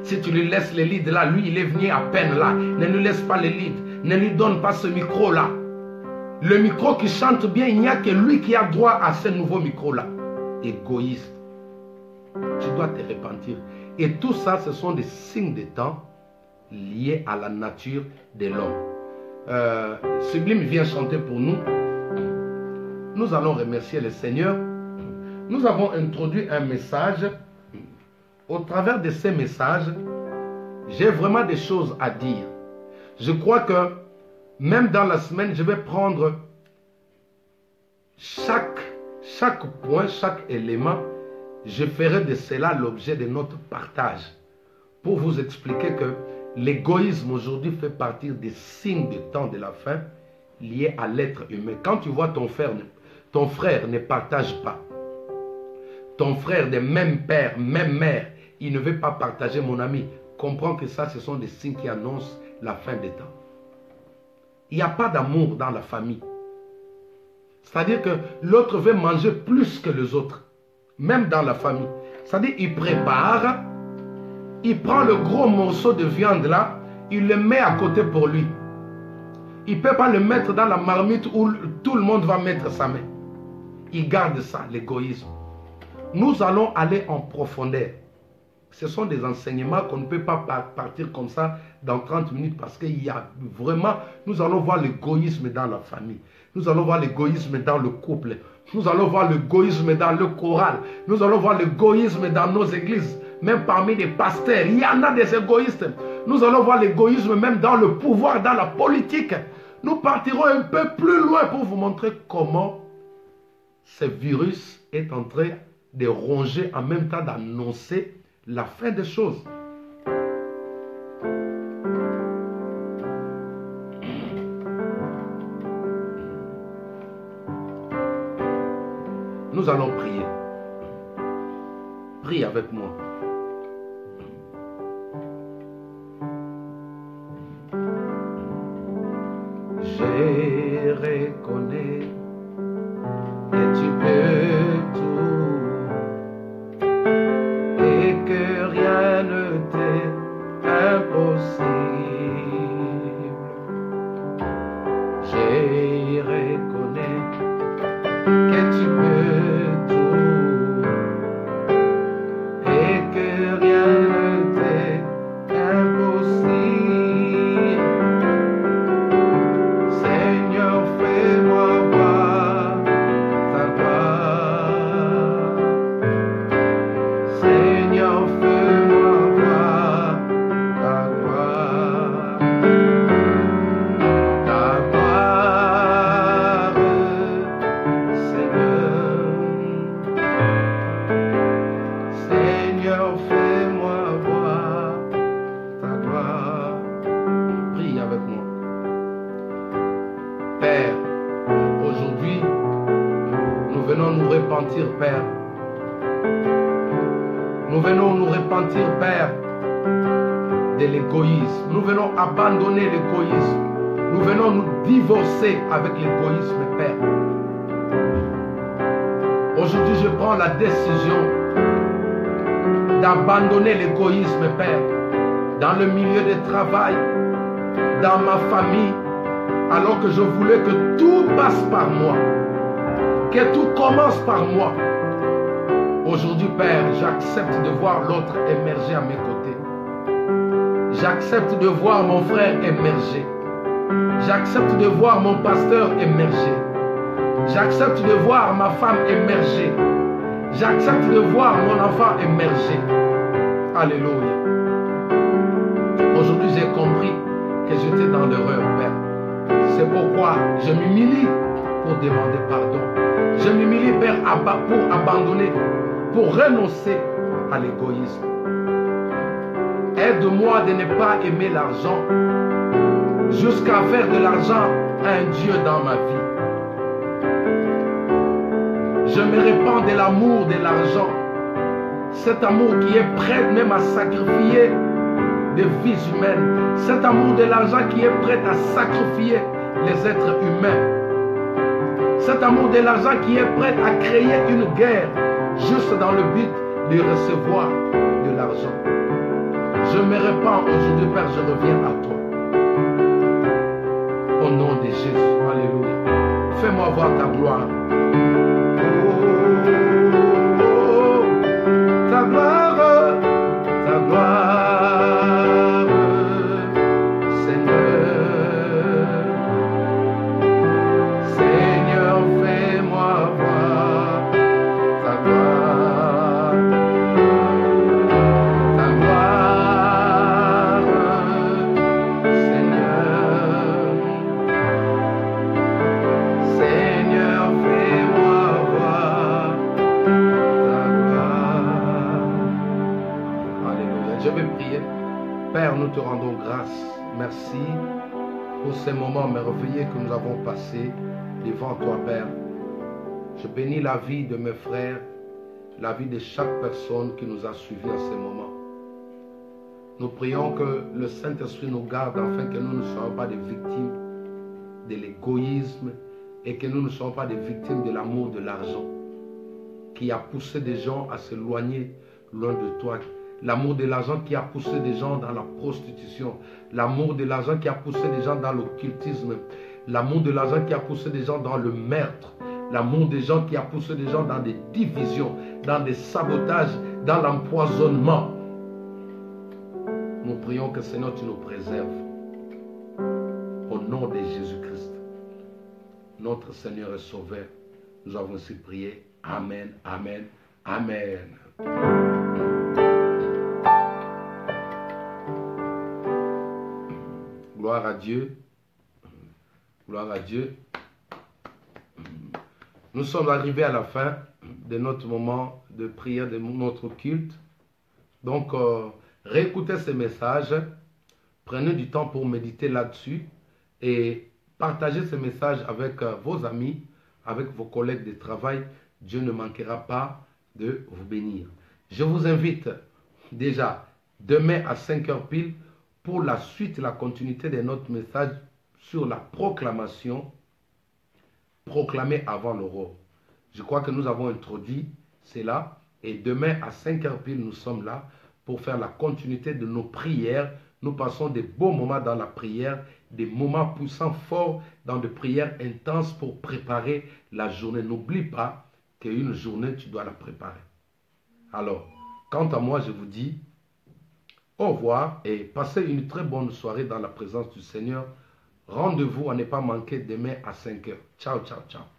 Si tu lui laisses les leads là, lui, il est venu à peine là. Ne lui laisse pas les leads. Ne lui donne pas ce micro-là. Le micro qui chante bien, il n'y a que lui qui a droit à ce nouveau micro-là. Égoïste. Tu dois te repentir. Et tout ça, ce sont des signes de temps liés à la nature de l'homme. Sublime vient chanter pour nous. Nous allons remercier le Seigneur. Nous avons introduit un message. Au travers de ces messages, j'ai vraiment des choses à dire. Je crois que même dans la semaine, je vais prendre chaque point, chaque élément. Je ferai de cela l'objet de notre partage. Pour vous expliquer que l'égoïsme aujourd'hui fait partie des signes du temps de la fin liés à l'être humain. Quand tu vois ton frère ne partage pas, ton frère de même père, même mère, il ne veut pas partager, mon ami, comprends que ça, ce sont des signes qui annoncent la fin des temps. Il n'y a pas d'amour dans la famille. C'est-à-dire que l'autre veut manger plus que les autres, même dans la famille. C'est-à-dire qu'il prépare, il prend le gros morceau de viande là, il le met à côté pour lui. Il ne peut pas le mettre dans la marmite où tout le monde va mettre sa main. Il garde ça, l'égoïsme. Nous allons aller en profondeur. Ce sont des enseignements qu'on ne peut pas partir comme ça dans 30 minutes parce qu'il y a vraiment, nous allons voir l'égoïsme dans la famille. Nous allons voir l'égoïsme dans le couple. Nous allons voir l'égoïsme dans le choral. Nous allons voir l'égoïsme dans nos églises. Même parmi les pasteurs, il y en a des égoïstes. Nous allons voir l'égoïsme même dans le pouvoir, dans la politique. Nous partirons un peu plus loin pour vous montrer comment ce virus est en train de ronger en même temps d'annoncer la fin des choses. Nous allons prier. Prie avec moi. Je reconnais que tu peux tout. Et tu peux tout et que rien ne t'est impossible. Seigneur, fais-moi voir ta gloire. Seigneur, fais-moi voir ta gloire. Ta gloire, Seigneur. Seigneur, fais-moi voir ta gloire. Prie avec moi. Père, aujourd'hui, nous venons nous repentir, Père. Nous venons nous repentir, Père, de l'égoïsme. Nous venons abandonner l'égoïsme. Nous venons nous divorcer avec l'égoïsme, Père. Aujourd'hui, je prends la décision d'abandonner l'égoïsme, Père, dans le milieu de travail, dans ma famille, alors que je voulais que tout passe par moi, que tout commence par moi. Aujourd'hui, Père, j'accepte de voir l'autre émerger à mes côtés. J'accepte de voir mon frère émerger. J'accepte de voir mon pasteur émerger. J'accepte de voir ma femme émerger. J'accepte de voir mon enfant émerger. Alléluia. Aujourd'hui, j'ai compris que j'étais dans l'erreur, Père. C'est pourquoi je m'humilie pour demander pardon. Je m'humilie, Père, pour abandonner, pour renoncer à l'égoïsme. Aide-moi de ne pas aimer l'argent jusqu'à faire de l'argent un Dieu dans ma vie. Je me répands de l'amour de l'argent. Cet amour qui est prêt même à sacrifier des vies humaines. Cet amour de l'argent qui est prêt à sacrifier les êtres humains. Cet amour de l'argent qui est prêt à créer une guerre juste dans le but de recevoir de l'argent. Je me répands aujourd'hui, Père, je reviens à toi. Au nom de Jésus, alléluia. Fais-moi voir ta gloire. Oh, ta gloire, Seigneur. Seigneur, fais-moi voir ta gloire. Ta gloire, Seigneur. Seigneur, fais-moi voir ta gloire. Alléluia. Je vais prier. Père, nous te rendons grâce. Merci pour ces moments merveilleux que nous avons passés devant toi, Père. Je bénis la vie de mes frères, la vie de chaque personne qui nous a suivis en ces moments. Nous prions que le Saint-Esprit nous garde afin que nous ne soyons pas des victimes de l'égoïsme et que nous ne soyons pas des victimes de l'amour de l'argent qui a poussé des gens à s'éloigner loin de toi. L'amour de l'argent qui a poussé des gens dans la prostitution. L'amour de l'argent qui a poussé des gens dans l'occultisme. L'amour de l'argent qui a poussé des gens dans le meurtre. L'amour des gens qui a poussé des gens dans des divisions, dans des sabotages, dans l'empoisonnement. Nous prions que Seigneur, tu nous préserves. Au nom de Jésus-Christ, notre Seigneur et Sauveur, nous avons ainsi prié. Amen, amen, amen. Gloire à Dieu. Gloire à Dieu. Nous sommes arrivés à la fin de notre moment de prière, de notre culte. Donc, réécoutez ces messages. Prenez du temps pour méditer là-dessus. Et partagez ces messages avec vos amis, avec vos collègues de travail. Dieu ne manquera pas de vous bénir. Je vous invite déjà demain à 5h pile pour la suite, la continuité de notre message sur la proclamation, proclamée avant l'aurore. Je crois que nous avons introduit cela et demain à 5h pile, nous sommes là pour faire la continuité de nos prières Nous passons des beaux moments dans la prière, des moments poussants forts dans des prières intenses pour préparer la journée. N'oublie pas qu'une journée, tu dois la préparer. Alors, quant à moi, je vous dis au revoir et passez une très bonne soirée dans la présence du Seigneur. Rendez-vous à ne pas manquer demain à 5 h. Ciao, ciao, ciao.